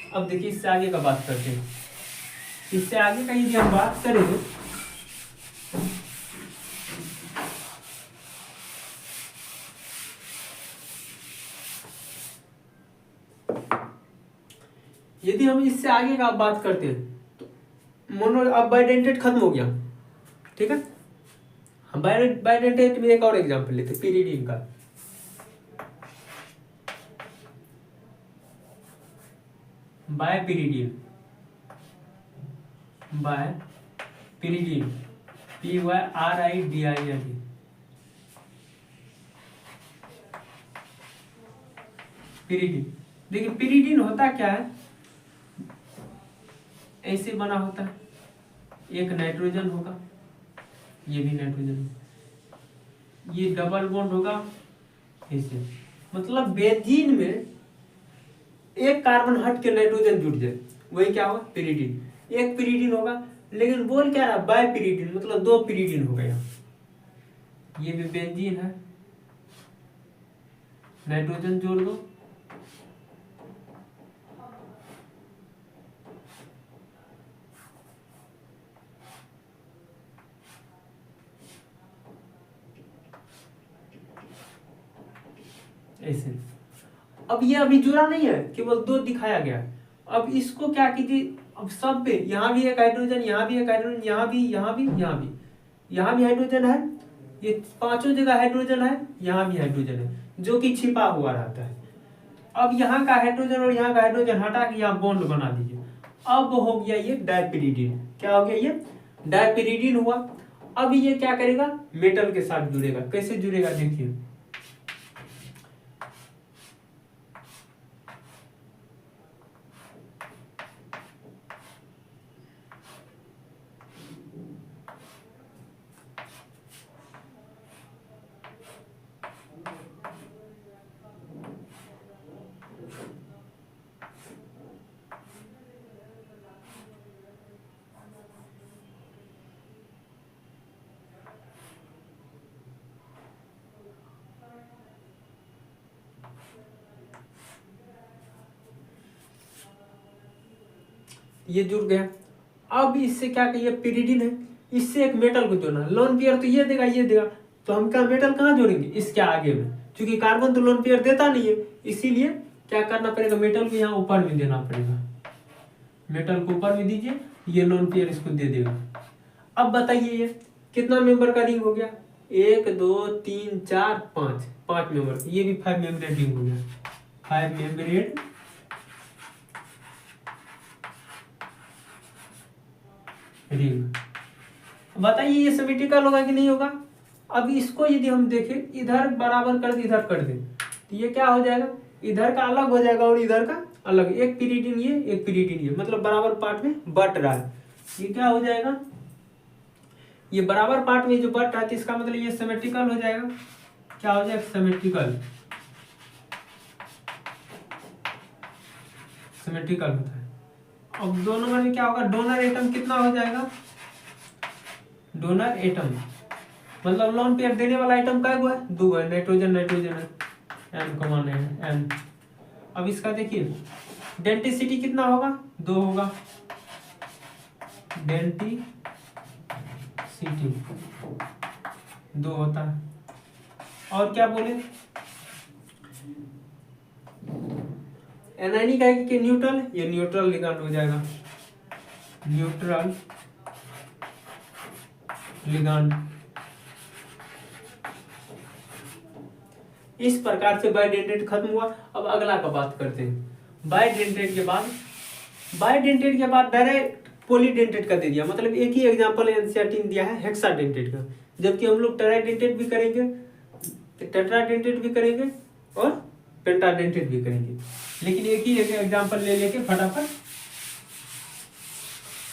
अब देखिए इससे आगे का बात करते हैं, इससे आगे का यदि हम बात करें, यदि हम इससे आगे का बात करते हैं, तो मोनो, अब बाइडेंटेट खत्म हो गया, ठीक है। हम बाइडेंटेट में एक और एग्जांपल लेते हैं, पिरिडीन का। बायपिरिडीन, PYRIDIN, पिरिडीन। देखिए पिरिडीन होता क्या है, ऐसे बना होता है, एक नाइट्रोजन होगा, ये भी नाइट्रोजन, ये डबल बॉन्ड होगा ऐसे, मतलब बेंजीन में एक कार्बन हट के नाइट्रोजन जुड़ जाए, वही क्या होगा, पिरिडीन। एक पिरिडीन होगा, लेकिन बोल क्या रहा, बायपिरिडीन, मतलब 2 पिरिडीन हो गया, ये भी बेंजीन है, नाइट्रोजन जोड़ दो, ऐसे। अब ये अभी जुड़ा नहीं है, केवल 2 दिखाया गया। अब इसको क्या कीजिए, अब सब पे, यहाँ भी एक हाइड्रोजन, यहाँ भी एक हाइड्रोजन, यहाँ भी, यहाँ भी, यहाँ भी, यहाँ भी हाइड्रोजन है, ये 5 जगह हाइड्रोजन है, यहाँ भी हाइड्रोजन है, जो कि छिपा हुआ रहता है। अब यहाँ का हाइड्रोजन और यहाँ का हाइड्रोजन हटा के यहाँ बॉन्ड बना दीजिए, अब हो गया ये डायपिरिडीन। क्या हो गया, ये डायपिरिडीन हुआ। अब ये क्या करेगा, मेटल के साथ जुड़ेगा, कैसे जुड़ेगा देखिए, ये जुड़ गया। अब इससे क्या कहिए, पिरिडीन है, इससे एक मेटल को जोड़ना, लोन पेयर तो ये देगा, ये देगा, तो हम क्या मेटल कहाँ जोड़ेंगे, इसके आगे में, क्योंकि कार्बन तो लोन पेयर देता नहीं है, इसीलिए क्या करना पड़ेगा, मेटल को यहाँ ऊपर में देना पड़ेगा, मेटल को ऊपर में दीजिए, ये लोन पेयर इसको दे देगा। अब बताइए ये कितना मेंबर का रिंग हो गया, 1 2 3 4 5, 5 मेंबर, ये भी 5 मेंबरेड रिंग हो गया, 5 मेंबरेड रिंग। बताइए ये सिमेट्रिकल होगा कि नहीं होगा। अब इसको यदि हम देखें, इधर बराबर कर दे इधर कर दे, तो ये क्या हो जाएगा, इधर का अलग हो जाएगा और इधर का अलग, एक पीरियड ये एक पीरियड ये, मतलब बराबर पार्ट में बट रहा है। ये क्या हो जाएगा, ये बराबर पार्ट में जो बट रहा है, इसका मतलब ये सिमेट्रिकल हो जाएगा। क्या हो जाएगा, सिमेट्रिकल, सिमेट्रिकल होता है। अब 2 नंबर में क्या होगा, डोनर एटम कितना हो जाएगा, डोनर एटम मतलब लोन पेयर देने वाला आइटम का है, 2 है, नाइट्रोजन नाइट्रोजन है, एन कॉमन है एन। अब इसका देखिए डेंसिटी कितना होगा, 2 होगा, डेंसिटी 2 होता है। और क्या बोले, एनायनिक है कि न्यूट्रल, ये न्यूट्रल लिगैंड हो जाएगा, न्यूट्रल लिगैंड। इस प्रकार से बाइडेंटेट खत्म हुआ। अब अगला का बात करते हैं। बाइडेंटेट के बाद डायरेक्ट पॉलीडेंटेट का दे दिया, मतलब एक ही एग्जांपल एनसीईआरटी ने दिया है हेक्साडेंटेट का, जबकि हम लोग टेराडेंटेट भी करेंगे, टेट्राडेंटेट भी करेंगे और पेंटाडेंटेट भी करेंगे, लेकिन एक ही एग्जांपल ले लेके फटाफट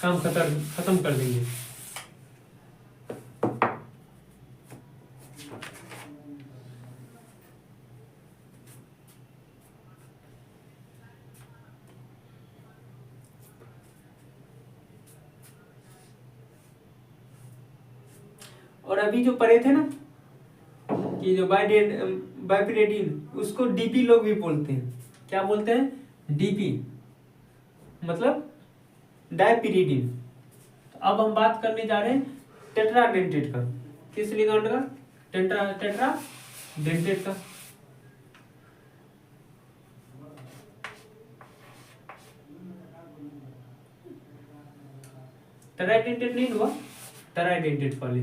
काम खत्म कर देंगे। और अभी जो पढ़े थे ना कि जो बाइपीरेडिन, उसको डीपी लोग भी बोलते हैं। क्या बोलते हैं, डीपी मतलब डाइपीरिडिन। तो अब हम बात करने जा रहे हैं टेट्राडेंटेट का। किस लिगैंड का, टेट्राडेंटेट का। टेराडेंटेट नहीं हुआ, टेराडेंटेट वाले,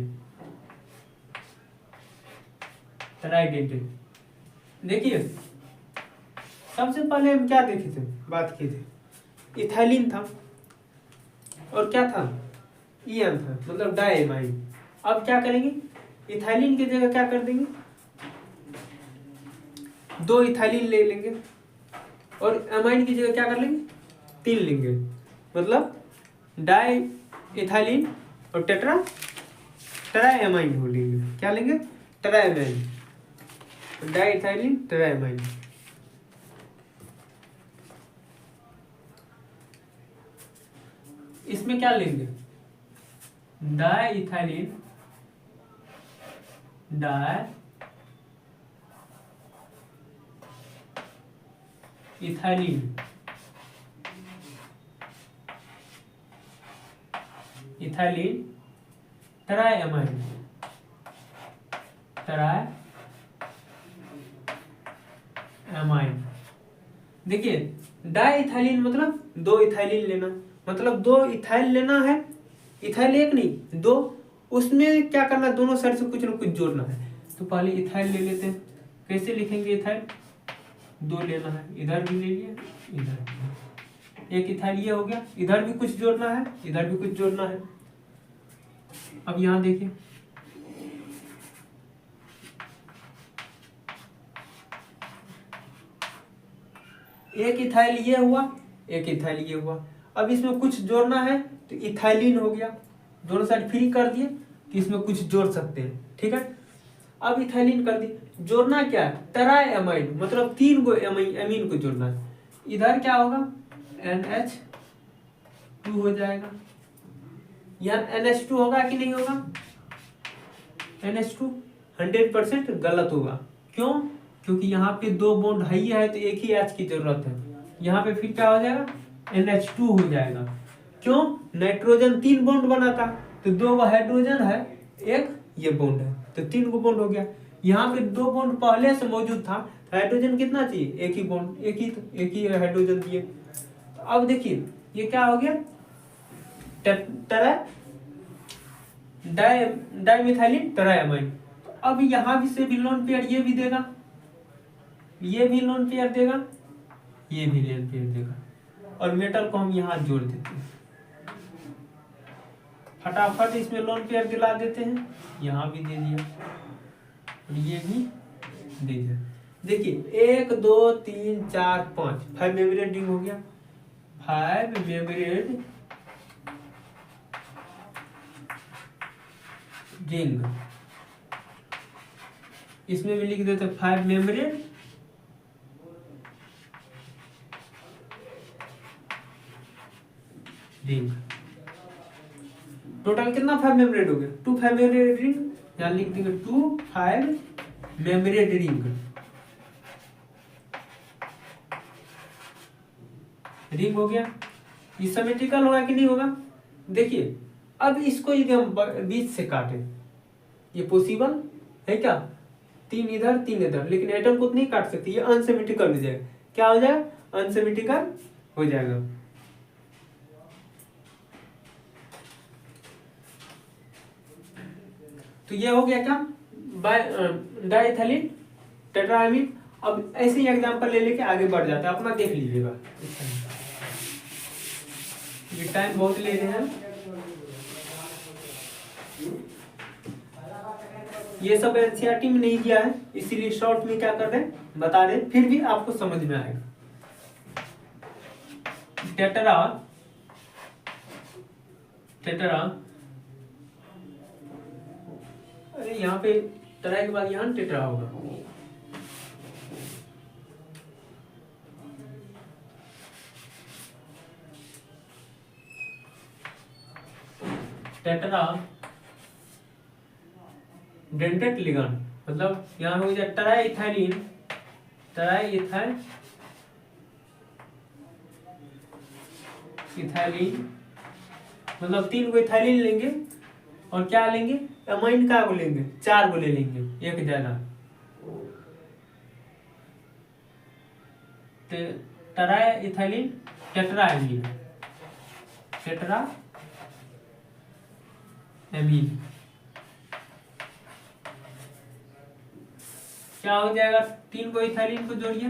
टेराडेंटेट। देखिए सबसे पहले हम क्या देखे थे, बात की थे, इथाइलिन था और क्या था, ईएन था, मतलब डाइएमाइन। अब क्या करेंगे, इथाइलिन की जगह क्या कर देंगे, 2 इथाइलिन ले लेंगे और एमाइन की जगह क्या कर लेंगे, 3 लेंगे, मतलब डाई इथाइलिन और टेराएमाइन हो लेंगे। क्या लेंगे, टेराएमाइन, डाई इथाइलिन टेराएमाइन। इसमें क्या लेंगे, di ethylene, di ethylene, ethylene tetramine, tetramine. देखिए डाई इथाइलिन मतलब 2 इथाइलिन लेना, मतलब 2 इथाइल लेना है, इथाइल एक नहीं 2, उसमें क्या करना है, दोनों साइड से कुछ ना कुछ जोड़ना है। तो पहले इथाइल ले लेते हैं, कैसे लिखेंगे, इथाइल 2 लेना है, इधर भी ले लिया, इधर एक इथाइल ये हो गया, इधर भी कुछ जोड़ना है, इधर भी कुछ जोड़ना है। अब यहां देखिए एक इथाइल ये हुआ, एक इथाइल ये हुआ। अब इसमें कुछ जोड़ना है तो इथाइलिन हो गया, दोनों साइड फ्री कर दिए कि इसमें कुछ जोड़ सकते हैं, ठीक है। अब इथाइलिन कर दिए, जोड़ना क्या है, टेराएमाइन, मतलब 3 गो एमीन को जोड़ना है। इधर क्या होगा, NH2 हो जाएगा, यहाँ NH2 होगा कि नहीं होगा, NH2 100% गलत होगा। क्यों, क्योंकि यहाँ पे 2 बॉन्ड है ही है, तो एक ही H की जरूरत है। यहाँ पे फिर क्या हो जाएगा, NH2 हो जाएगा। क्यों, नाइट्रोजन 3 बॉन्ड बना था, तो 2 गो हाइड्रोजन है, एक ये बॉन्ड है, तो 3 गो बॉन्ड हो गया। यहाँ पे 2 बॉन्ड पहले से मौजूद था, हाइड्रोजन कितना चाहिए, एक ही बॉन्ड, एक ही हाइड्रोजन दिए। तो अब देखिए ये क्या हो गया, डाइमिथाइलिन ट्राइअमाइन। तो अब यहाँ भी से भी लोन पेयर ये भी देगा, ये भी लोन पेयर देगा, ये भी लोन पेयर देगा, और मेटल को हम यहाँ जोड़ देते हैं। फटाफट इसमें लोन पेयर दिला देते हैं, यहाँ भी दे दिया और ये भी दे दिया। देखिए 1 2 3 4 5, 5 मेम्ब्रेन रिंग हो गया, 5 मेम्ब्रेन रिंग। इसमें भी लिख देते 5 मेम्ब्रेन रिंग। टोटल कितना 5 मेम्ब्रेन हो गया, 2 5 मेम्ब्रेन रिंग, यहाँ लिख देंगे 2 5 मेम्ब्रेन रिंग। रिंग हो गया। ये सिमेट्रिकल होगा कि नहीं होगा? देखिए अब इसको यदि हम बीच से काटे, ये पॉसिबल है क्या? 3 इधर 3 इधर, लेकिन एटम को नहीं काट सकती, ये अनसिमेट्रिकल हो जाएगा। क्या हो जाएगा? अनसिमेट्रिकल हो जाएगा। तो ये हो गया क्या? Diethylene tetraammine. अब ऐसे ही एग्जांपल ले लेके आगे बढ़ जाता है, अपना देख लीजिएगा। ये टाइम बहुत ले रहे हैं, ये सब एनसीईआरटी में नहीं किया है, इसीलिए शॉर्ट में क्या कर रहे हैं बता रहे हैं, फिर भी आपको समझ में आएगा। टेट्रा टेट्रा, अरे यहाँ पे टेट्रा के बाद यहाँ टेट्रा होगा। टेट्रा डेंटेट लिगैंड, मतलब यहाँ हो जाए ट्राइइथाइलिन, ट्राइइथाइलिन, मतलब 3 को इथाइलिन लेंगे और क्या लेंगे? अमाइन का को लेंगे, 4 को ले लेंगे, एक ज्यादा। ट्राइइथाइलिन टेट्राएमीन, टेट्राएमीन क्या हो जाएगा? 3 को इथाइलिन को जोड़िए,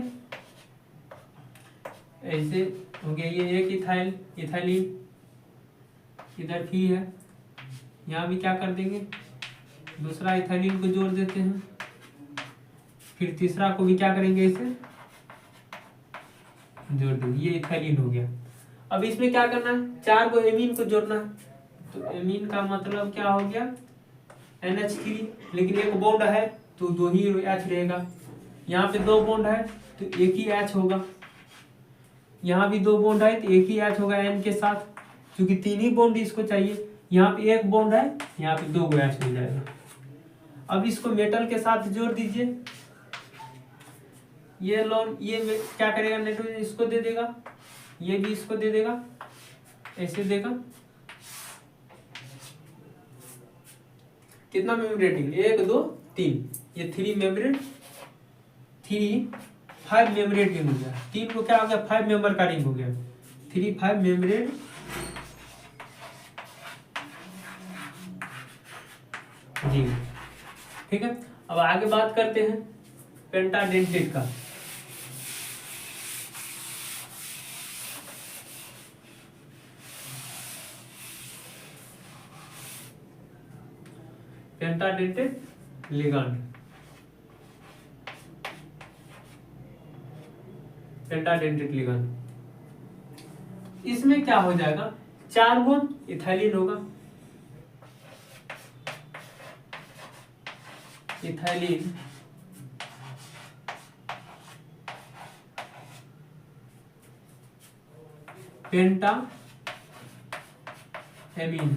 ऐसे हो गया। ये एक इथाइलिन इधर भी है, यहाँ भी क्या कर देंगे? दूसरा इथाइलिन को जोड़ देते हैं, फिर तीसरा को भी क्या करेंगे? इसे जोड़ देंगे, ये इथाइलिन हो गया। अब इसमें क्या करना है? 4 को एमीन को जोड़ना है। तो एमीन का मतलब क्या हो गया? NH3, लेकिन एक बॉन्ड है तो 2 ही H रहेगा। यहाँ पे 2 बॉन्ड है तो एक ही H होगा, यहाँ भी 2 बॉन्ड है तो एक ही H होगा N के साथ, क्योंकि 3 ही बॉन्ड इसको चाहिए। यहाँ पे 1 बॉन्ड है, यहाँ पे 2 H हो जाएगा। अब इसको मेटल के साथ जोड़ दीजिए, ये लोन ये क्या करेगा? नाइट्रोजन इसको दे देगा, ये भी इसको दे देगा, ऐसे देगा। कितना मेम्ब्रेन रिंग? 1 2 3, ये 3 मेम्ब्रेन, 5 मेम्ब्रेन रिंग हो गया। 3 को क्या हो गया? 5 मेंबर का रिंग हो गया, 3 5 मेम्ब्रेन रिंग। ठीक है, अब आगे बात करते हैं पेंटाडेंटेट का। पेंटाडेंटेट लिगैंड, पेंटाडेंटेट लिगैंड, इसमें क्या हो जाएगा? 4 बॉन्ड इथाइलिन होगा, इथाइलिन पेंटा एमीन,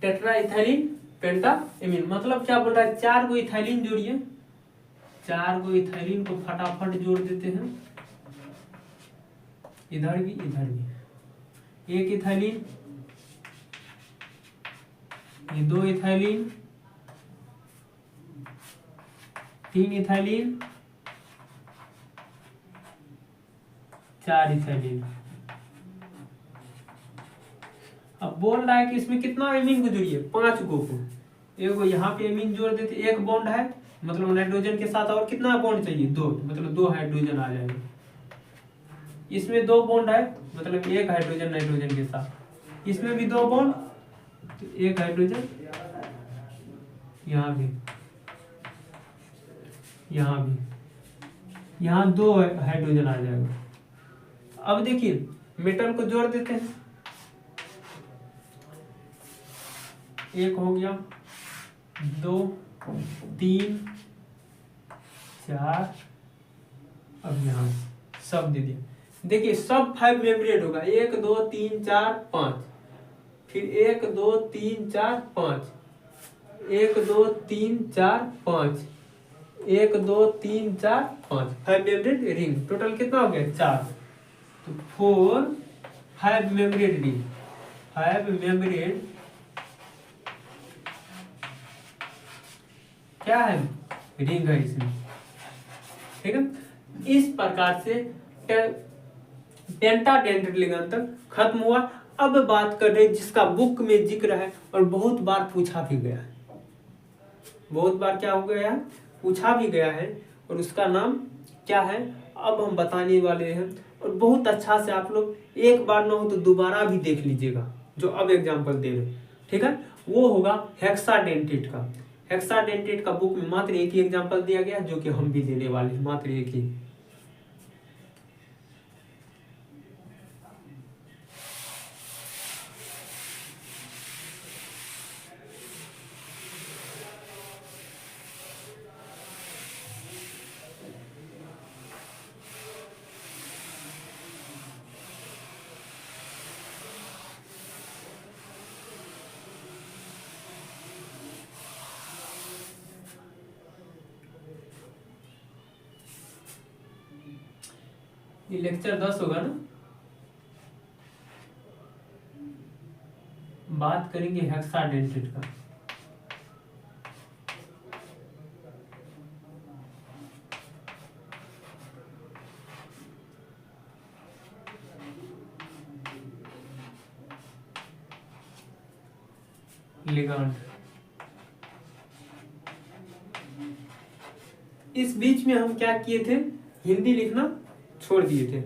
टेट्रा इथाइलिन पेंटा एमीन। मतलब क्या बोल रहा है? 4 को इथाइलिन जोड़िए, 4 को इथाइलिन को फटाफट जोड़ देते हैं, इधर भी इधर भी। 1 इथाइलिन, ये 2 इथाइलिन, 3 इथाइलिन, 4 इथाइलिन। अब बोल रहा है कि इसमें कितना एमीन को जोड़िए, 5 को। एगो यहाँ पे एमीन जोड़ देते, 1 बॉन्ड है मतलब नाइट्रोजन के साथ, और कितना बॉन्ड चाहिए, 2, मतलब 2 हाइड्रोजन आ जाएगा। इसमें 2 बॉन्ड है मतलब 1 हाइड्रोजन नाइट्रोजन के साथ, इसमें भी 2 बॉन्ड, तो 1 हाइड्रोजन, यहाँ भी, यहाँ भी, यहाँ 2 हाइड्रोजन आ जाएगा। अब देखिए मेटल को जोड़ देते हैं, 1 हो गया, 2, 3, 4, अब यहाँ सब दे दिया। देखिए सब 5 मेम्ब्रेन होगा, 1 2 3 4 5, फिर 1 2 3 4 5, 1 2 3 4 5, 1 2 3 4 5, 5 मेम्ब्रेन रिंग। टोटल कितना हो गया, 4। तो 4 5 मेम्ब्रेन रिंग, 5 मेम्ब्रेन क्या है, रिंग है इसमें। ठीक है, इस प्रकार से पेंटाडेंटेट लिगांड तक खत्म हुआ। अब बात कर रहे जिसका बुक में जिक्र है और बहुत बार पूछा भी गया है, बहुत बार क्या हो गया है, पूछा भी गया है, और उसका नाम क्या है अब हम बताने वाले हैं। और बहुत अच्छा से आप लोग एक बार ना हो तो दोबारा भी देख लीजिएगा, जो अब एग्जाम्पल दे रहे। ठीक है, वो होगा हेक्साडेंटेट का। हेक्साडेंटेट का बुक में मात्र एक ही एग्जाम्पल दिया गया, जो कि हम भी देने वाले हैं, मात्र एक ही। ये लेक्चर 10 होगा ना। बात करेंगे हेक्साडेंटेट का। लिगांड, इस बीच में हम क्या किए थे, हिंदी लिखना छोड़ दिए थे,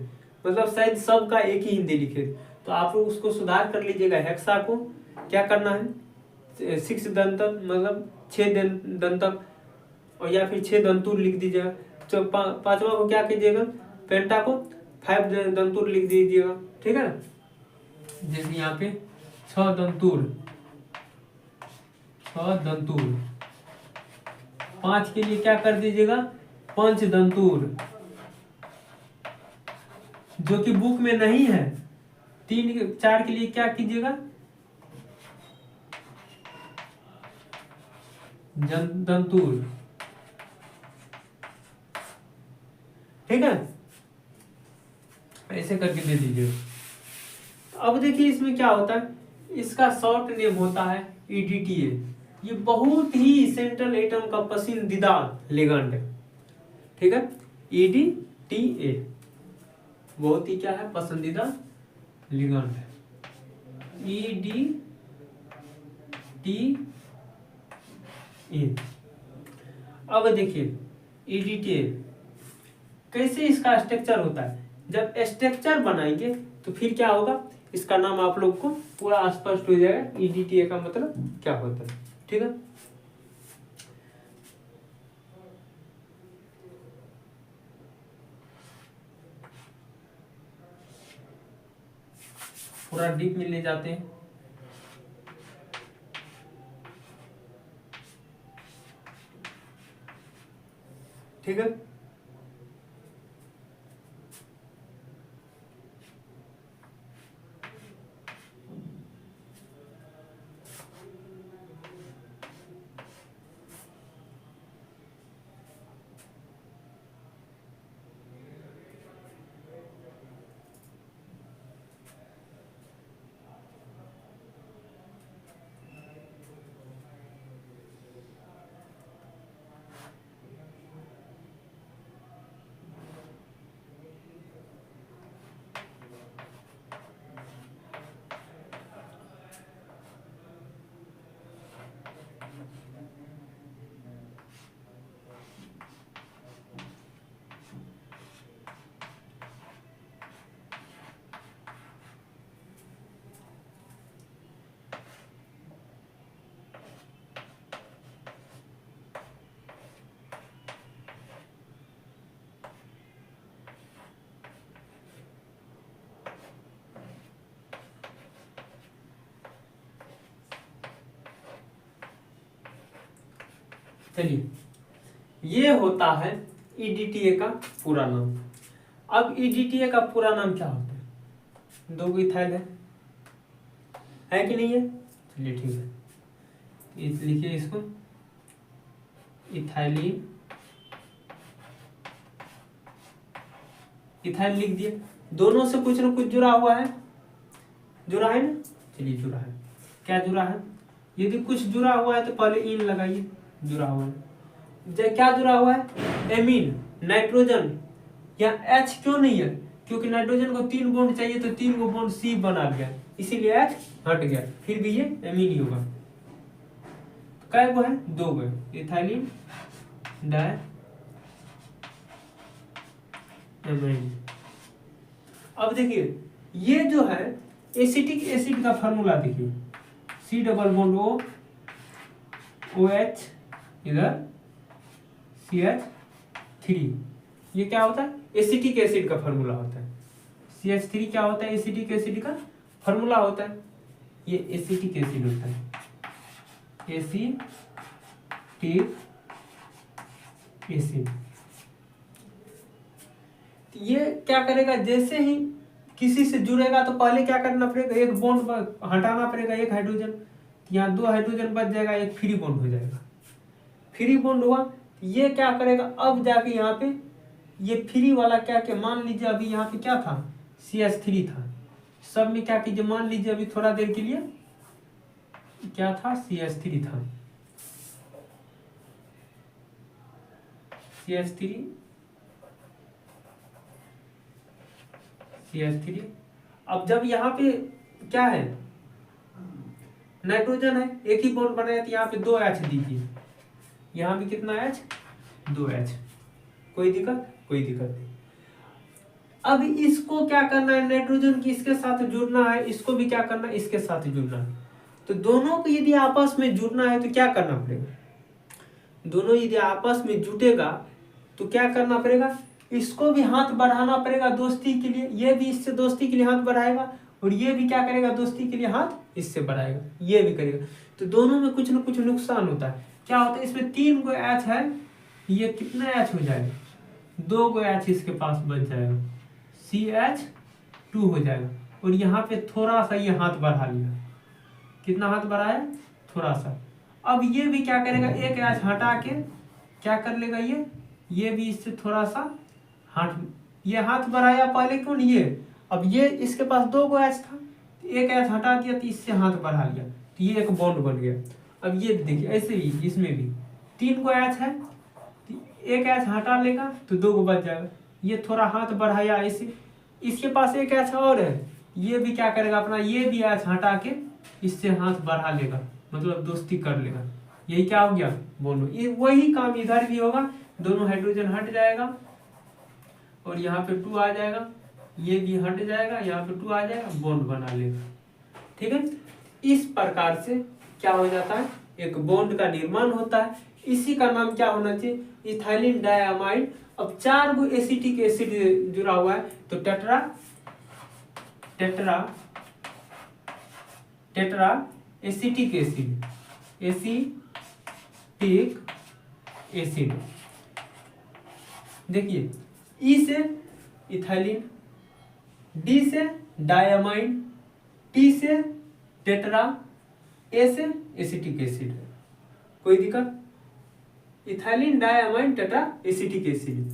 मतलब शायद सब का एक ही हिंदी लिखे, तो आप लोग उसको सुधार कर लीजिएगा। हेक्सा को क्या करना है, 6 दंतक मतलब 6 दंतक, और या फिर 6 दंतुर लिख दीजिएगा। तो पांचवा को क्या कीजिएगा, पेंटा को 5 दंतुर लिख दीजिएगा। ठीक है, जैसे यहाँ पे 6 दंतुर, 6 दंतुर। 5 के लिए क्या कर दीजिएगा, 5 दंतुर, जो कि बुक में नहीं है। 3 4 के लिए क्या कीजिएगा, दंतुर। ठीक है, ऐसे करके दे दीजिए। अब देखिए इसमें क्या होता है, इसका शॉर्ट नेम होता है EDTA। ये बहुत ही सेंट्रल एटम का पसंदीदा लिगेंड है। ठीक है, EDTA बहुत ही क्या है, पसंदीदा लिगेंड है, EDTA। अब देखिए EDTA कैसे इसका स्ट्रक्चर होता है। जब स्ट्रक्चर बनाएंगे तो फिर क्या होगा, इसका नाम आप लोग को पूरा स्पष्ट हो जाएगा, EDTA का मतलब क्या होता है। ठीक है, पूरा डीप में ले जाते हैं। ठीक है, चलिए, ये होता है EDTA का पूरा नाम। अब EDTA का पूरा नाम क्या होता है? 2 इथाइल है कि नहीं है? चलिए ठीक है, लिखिए इसको इथाइलिन, इथाइल लिख दिए। दोनों से कुछ ना कुछ जुड़ा हुआ है, जुड़ा है ना? चलिए जुड़ा है, क्या जुड़ा है? यदि कुछ जुड़ा हुआ है तो पहले इन लगाइए, जुड़ा हुआ है। क्या जुड़ा हुआ है? Amine, nitrogen. यहाँ H क्यों नहीं है? क्योंकि नाइट्रोजन को 3 बॉन्ड चाहिए, तो 3 को बॉन्ड C बना गया, इसीलिए H हट गया, फिर भी ये एमीन ही होगा। कै गो है? 2 गो, इथाइलिन डाई एमाइन। अब देखिए, ये जो है एसिटिक एसिड का फार्मूला देखिए, C double bond O, OH, इधर CH3, ये क्या होता है? एसिटिक एसिड का फार्मूला होता है। CH3 क्या होता है? एसिटिक एसिड का फार्मूला होता है। ये एसिटिक एसिड होता है, एसिटिक एसिड। ये क्या करेगा? जैसे ही किसी से जुड़ेगा तो पहले क्या करना पड़ेगा? एक बॉन्ड हटाना पड़ेगा, एक हाइड्रोजन, यहाँ 2 हाइड्रोजन बच जाएगा, एक फ्री बॉन्ड हो जाएगा। फ्री बॉन्ड हुआ, ये क्या करेगा? अब जाके यहाँ पे ये फ्री वाला क्या क्या, मान लीजिए अभी यहाँ पे क्या था? CH3 था। सब में क्या कीजिए, मान लीजिए अभी थोड़ा देर के लिए क्या था? CH3 था, CH3। अब जब यहाँ पे क्या है? नाइट्रोजन है, एक ही बॉन्ड बनाया, तो यहाँ पे 2 H दीजिए। यहाँ पे कितना H? 2 H। कोई दिक्कत? कोई दिक्कत नहीं। अब इसको क्या करना है? नाइट्रोजन की इसके साथ जुड़ना है, इसको भी क्या करना है? इसके साथ जुड़ना है। तो दोनों को यदि आपस में जुड़ना है तो क्या करना पड़ेगा? दोनों यदि आपस में जुटेगा तो क्या करना पड़ेगा? इसको भी हाथ बढ़ाना पड़ेगा दोस्ती के लिए, ये भी इससे दोस्ती के लिए हाथ बढ़ाएगा, और ये भी क्या करेगा? दोस्ती के लिए हाथ इससे बढ़ाएगा, ये भी करेगा। तो दोनों में कुछ ना कुछ नुकसान होता है। क्या होता है? इसमें 3 गो H है, ये कितना H हो जाएगा? 2 गो H इसके पास बच जाएगा, CH2 हो जाएगा। और यहाँ पे थोड़ा सा ये हाथ बढ़ा लिया, कितना हाथ बढ़ाया? थोड़ा सा। अब ये भी क्या करेगा? एक H हटा के क्या कर लेगा? ये भी इससे थोड़ा सा हाथ, ये हाथ बढ़ाया पहले, क्यों नहीं? ये अब ये इसके पास 2 गो H था, एक H हटा दिया तो इससे हाथ बढ़ा लिया, तो ये एक बॉन्ड बन गया। अब ये देखिए, ऐसे ही इसमें भी 3 गो H है, एक H हटा लेगा तो 2 गो बच जाएगा। ये थोड़ा हाथ बढ़ाया ऐसे, इसके पास एक H और है, ये भी क्या करेगा? अपना ये भी H हटा के इससे हाथ बढ़ा लेगा, मतलब दोस्ती कर लेगा। यही क्या हो गया? बॉन्ड। ये वही काम इधर भी होगा, दोनों हाइड्रोजन हट जाएगा और यहाँ पे 2 आ जाएगा, ये भी हट जाएगा, यहाँ पे 2 आ जाएगा, बॉन्ड बना लेगा। ठीक है, इस प्रकार से क्या हो जाता है? एक बॉन्ड का निर्माण होता है। इसी का नाम क्या होना चाहिए? इथाइलिन डाइअमाइड। अब 4 गो एसिटिक एसिड जुड़ा हुआ है, तो टेट्रा एसिटिक एसिड, देखिए, ई से इथाइलिन, डी से डाइअमाइड, टी से टेट्रा, ए से एसिटिक एसिड। कोई दिक्कत? Ethylene diamide tetra acetic acid.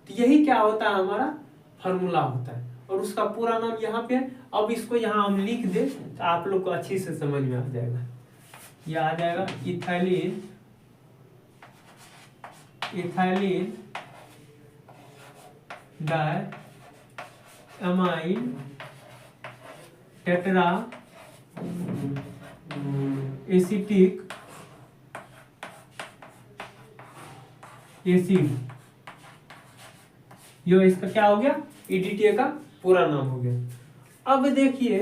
तो यही क्या होता है? हमारा फार्मूला होता है, और उसका पूरा नाम यहाँ पे है। अब इसको यहाँ हम लिख दे तो आप लोग को अच्छी से समझ में आ जाएगा। यह आ जाएगा ethylene diamide tetra acetic acid. ये इसका क्या हो गया? EDTA का पूरा नाम हो गया। अब देखिए,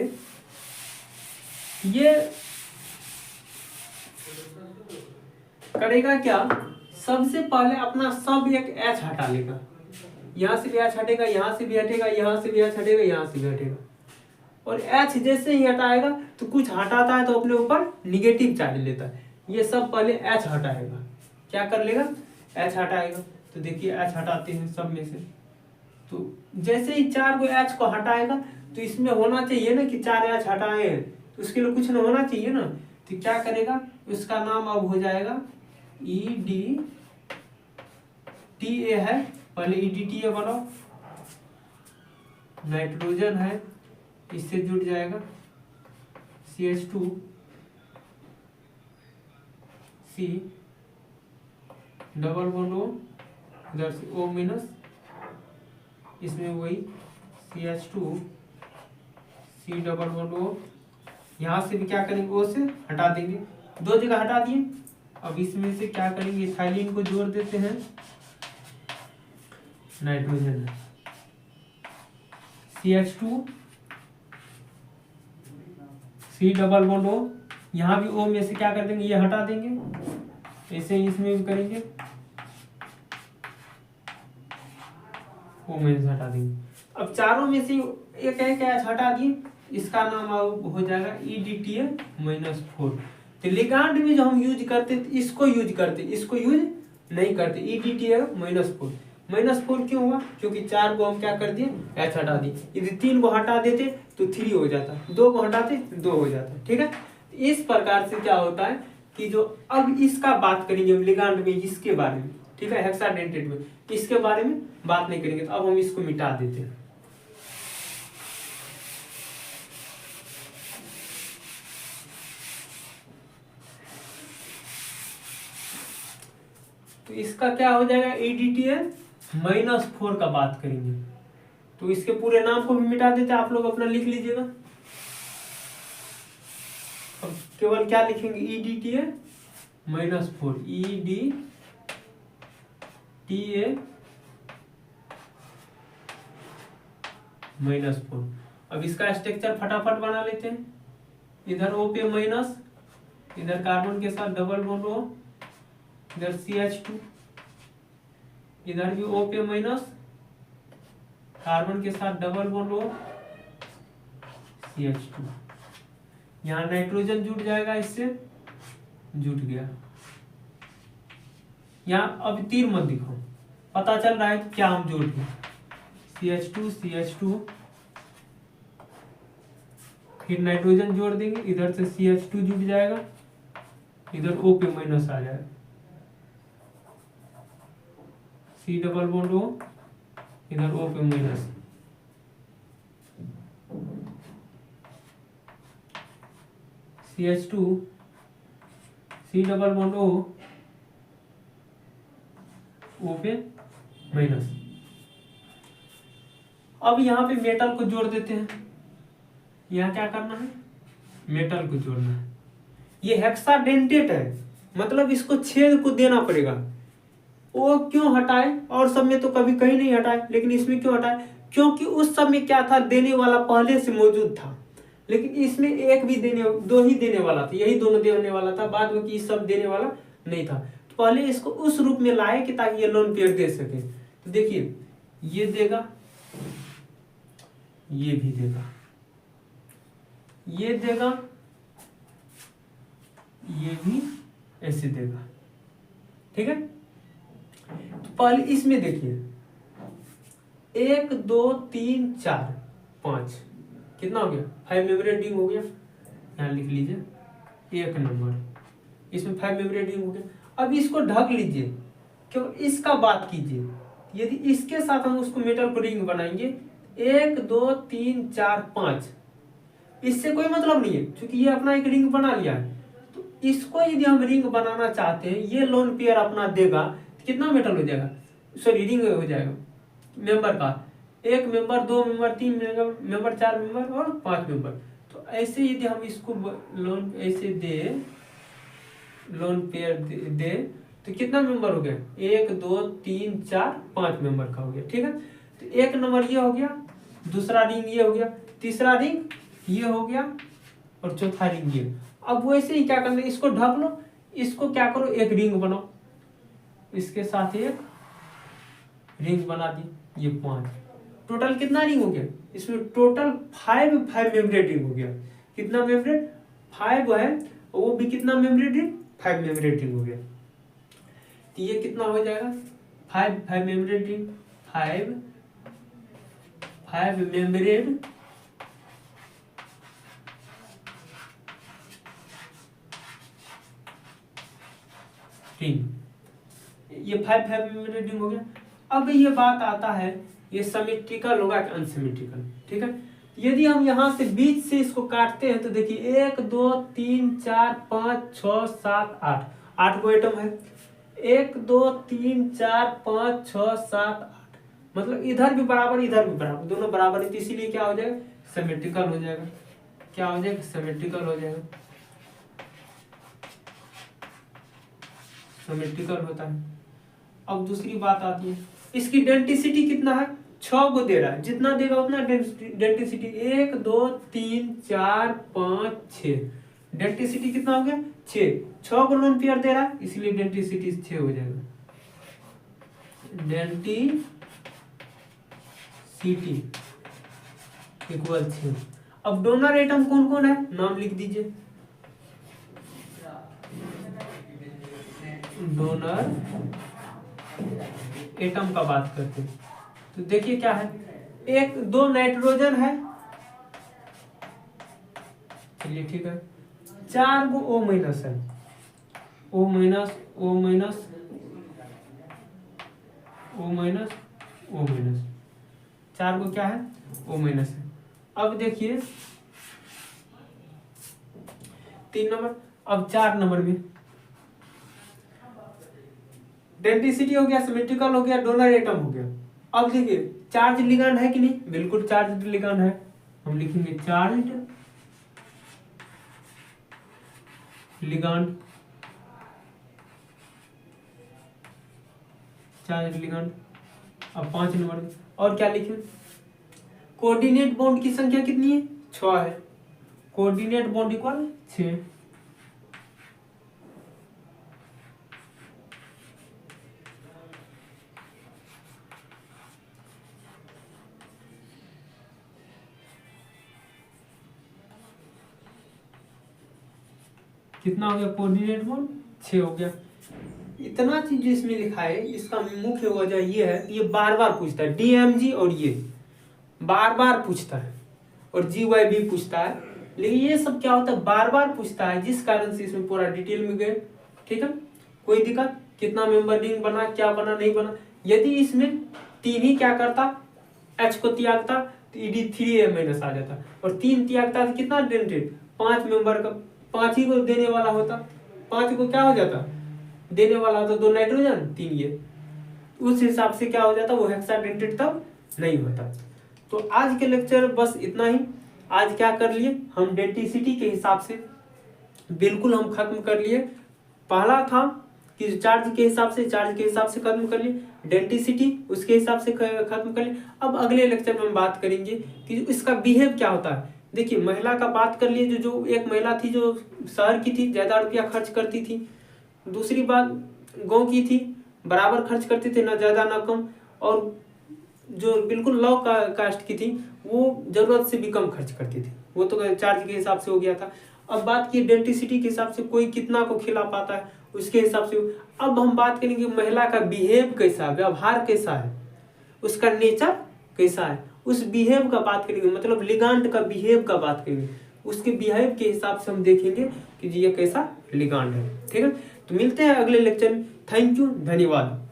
ये करेगा क्या? सबसे पहले अपना सब एक H हटा लेगा, यहाँ से भी H हटेगा, यहाँ से भी हटेगा, यहाँ से भी H हटेगा, यहाँ से भी हटेगा। और H जैसे ही हटाएगा तो कुछ हटाता है तो अपने ऊपर निगेटिव चार्ज लेता है, ये सब पहले H हटाएगा। क्या कर लेगा, एच हटाएगा। तो देखिए एच हटाते हैं सब में से, तो जैसे ही 4 को एच को हटाएगा तो इसमें होना चाहिए ना कि 4 एच हटाए, तो उसके लिए कुछ ना होना चाहिए ना। तो क्या करेगा, उसका नाम अब हो जाएगा ED TA है, पहले EDTA बनाओ, नाइट्रोजन है, इससे जुड़ जाएगा CH2 C double bond O, इधर से O माइनस, इसमें वही CH2 C double bond O, यहाँ से भी क्या करेंगे, O से हटा देंगे, 2 जगह हटा दिए। अब इसमें से क्या करेंगे, इथाइलिन को जोड़ देते हैं, नाइट्रोजन है, CH2 C double bond O, यहाँ भी O में से क्या कर देंगे, ये हटा देंगे, ऐसे ही इसमें भी करेंगे, O में से हटा देंगे। अब चारों में से एक एक एच हटा दिए, इसका नाम हो जाएगा EDTA-4। तो लिगांड में जो हम यूज करते इसको यूज करते, इसको यूज नहीं करते, EDTA-4। -4 क्यों हुआ, क्योंकि 4 को हम क्या कर दिए, एच हटा दिए। यदि 3 को हटा देते तो 3 हो जाता, 2 को हटाते 2 हो जाता, ठीक है। इस प्रकार से क्या होता है कि जो अब इसका बात करेंगे हम लिगांड में, इसके बारे में, ठीक है, हेक्साडेंटेट में इसके बारे में बात नहीं करेंगे। तो अब हम इसको मिटा देते हैं। तो इसका क्या हो जाएगा, EDTA-4 का बात करेंगे। तो इसके पूरे नाम को भी मिटा देते हैं, आप लोग अपना लिख लीजिएगा। अब केवल क्या लिखेंगे, EDTA-4, EDTA-4। अब इसका स्ट्रक्चर फटाफट बना लेते हैं। इधर O पे माइनस, इधर कार्बन के साथ डबल बॉन्ड O, इधर CH2, इधर भी O पे माइनस, कार्बन के साथ डबल बॉन्ड O, CH2, यहाँ नाइट्रोजन जुड़ जाएगा, इससे जुट गया। यहाँ अब तीर मत दिखाओ, पता चल रहा है कि क्या हम जोड़ दिए, CH2 फिर नाइट्रोजन जोड़ देंगे, इधर से CH2 जुट जाएगा, इधर O पे माइनस आ जाएगा, C डबल बॉन्ड O, इधर O पे minus, CH2 C double bond O, O पे माइनस। अब यहाँ पे मेटल को जोड़ देते हैं। यहाँ क्या करना है, मेटल को जोड़ना है। ये हेक्साडेंटेट है, मतलब इसको छेद को देना पड़ेगा। वो क्यों हटाए, और सब में तो कभी कहीं नहीं हटाए, लेकिन इसमें क्यों हटाए, क्योंकि उस सब में क्या था, देने वाला पहले से मौजूद था, लेकिन इसमें एक भी दो ही देने वाला था, यही दोनों देने वाला था, बाद में कि सब देने वाला नहीं था। तो पहले इसको उस रूप में लाए कि ताकि ये लोन पेयर दे सके। तो देखिए ये देगा, ये भी देगा, ये देगा, ये भी ऐसे देगा, ठीक है। तो पहले इसमें देखिए 1 2 3 4 5 कितना हो गया, 5 मेम्ब्रेन रिंग हो गया, यहाँ लिख लीजिए 1 नंबर, इसमें 5 मेम्ब्रेन रिंग हो गया। अब इसको ढक लीजिए, क्यों इसका बात कीजिए, यदि इसके साथ हम उसको मेटल को रिंग बनाएंगे 1 2 3 4 5, इससे कोई मतलब नहीं है, क्योंकि ये अपना एक रिंग बना लिया है। तो इसको यदि हम रिंग बनाना चाहते हैं, ये लोन पेयर अपना देगा, तो कितना मेटल हो जाएगा, सॉरी रिंग हो जाएगा मेंबर का, 1 मेंबर 2 मेंबर 3 मेंबर 4 मेंबर और 5 मेंबर। तो ऐसे यदि हम इसको लोन ऐसे दे, लोन पेयर दे तो कितना मेंबर हो गया, 1 2 3 4 5 मेंबर का हो गया, ठीक है। तो 1 नंबर ये हो गया, दूसरा रिंग ये हो गया, तीसरा रिंग ये हो गया, और चौथा रिंग ये। अब वैसे ही क्या करना है, इसको ढक लो, इसको क्या करो, एक रिंग बनाओ, इसके साथ एक रिंग बना दी, ये 5, टोटल कितना रिंग हो गया, इसमें टोटल 5 मेम्ब्रेन रिंग हो गया। कितना मेम्ब्रेन, 5 है, वो भी कितना मेम्ब्रेन रिंग, 5 मेम्ब्रेन रिंग हो गया। तो ये कितना हो जाएगा 5 मेम्ब्रेन रिंग, 5 मेम्ब्रेन रिंग, ये 5 मेम्ब्रेन रिंग हो गया। अब ये बात आता है ये सिमेट्रिकल होगा कि अनसिमेट्रिकल, ठीक है। यदि हम यहाँ से बीच से इसको काटते हैं तो देखिए 1 2 3 4 5 6 7 8, 8 गो एटम है। 1 2 3 4 5 6 7 8, मतलब इधर भी बराबर इधर भी बराबर, दोनों बराबर है, तो इसीलिए क्या हो जाएगा सिमेट्रिकल हो जाएगा। क्या हो जाएगा सिमेट्रिकल हो जाएगा, सिमेट्रिकल होता है। अब दूसरी बात आती है इसकी डेंसिटी कितना है, 6 को दे रहा है, जितना देगा उतना डेंसिटी 1 2 3 4 5 6, डेंसिटी कितना हो गया 6 को लोन पेयर दे रहा है इसलिए डेंसिटी 6 हो जाएगा, डेंसिटी इक्वल 6। अब डोनर एटम कौन कौन है, नाम लिख दीजिए। डोनर एटम का बात करते हैं तो देखिए क्या है, 1 2 नाइट्रोजन है, चलिए ठीक है, 4 गो O- है, O-, O-, 4 गो क्या है O- है। अब देखिए 3 नंबर, अब 4 नंबर में डेंसिटी हो गया, सिमेट्रिकल हो गया, डोनर एटम हो गया। अब देखिए चार्ज लिगांड है कि नहीं, बिल्कुल चार्ज लिगांड है, हम लिखेंगे चार्ज लिगांड, चार्ज लिगांड। अब 5 नंबर में और क्या लिखें, कोऑर्डिनेट बॉन्ड की संख्या कितनी है 6 है, कोऑर्डिनेट बॉन्ड इक्वल 6। कितना हो गया कोऑर्डिनेट बॉन्ड 6 हो गया। इतना चीज जो इसमें लिखा है इसका मुख्य वजह ये है, ये बार बार पूछता है, DMG और ये बार बार पूछता है और GY भी पूछता है, लेकिन ये सब क्या होता है बार बार पूछता है, जिस कारण से इसमें पूरा डिटेल में गए, ठीक है। कोई दिक्कत, कितना मेंबर रिंग बना, क्या बना नहीं बना। यदि इसमें 3 ही क्या करता, H को त्यागता तो ED3A- आ जाता, और 3 त्यागता तो कितना डेंटेड 5 मेंबर का 5 ही को देने वाला होता, 5 को क्या हो जाता देने वाला होता, 2 नाइट्रोजन 3 ये, उस हिसाब से क्या हो जाता वो हेक्साडेंटेड तब नहीं होता। तो आज के लेक्चर बस इतना ही। आज क्या कर लिए हम डेंसिटी के हिसाब से बिल्कुल हम खत्म कर लिए। पहला था कि चार्ज के हिसाब से खत्म कर लिए, डेंसिटी उसके हिसाब से खत्म कर लिए। अब अगले लेक्चर में हम बात करेंगे कि इसका बिहेव क्या होता है। देखिए महिला का बात कर लिए, जो एक महिला थी जो शहर की थी, ज्यादा रुपया खर्च करती थी। दूसरी बात गांव की थी, बराबर खर्च करते थे, ना ज्यादा ना कम। और जो बिल्कुल लो कास्ट की थी वो जरूरत से भी कम खर्च करती थी, वो तो चार्ज के हिसाब से हो गया था। अब बात की डेंसिटी के हिसाब से कोई कितना को खिला पाता है उसके हिसाब से। अब हम बात करेंगे महिला का बिहेव कैसा है, व्यवहार कैसा है, उसका नेचर कैसा है, उस बिहेव का बात करेंगे, मतलब लिगांड का बिहेव का बात करेंगे। उसके बिहेव के हिसाब से हम देखेंगे कि ये कैसा लिगांड है, ठीक है। तो मिलते हैं अगले लेक्चर में। थैंक यू, धन्यवाद।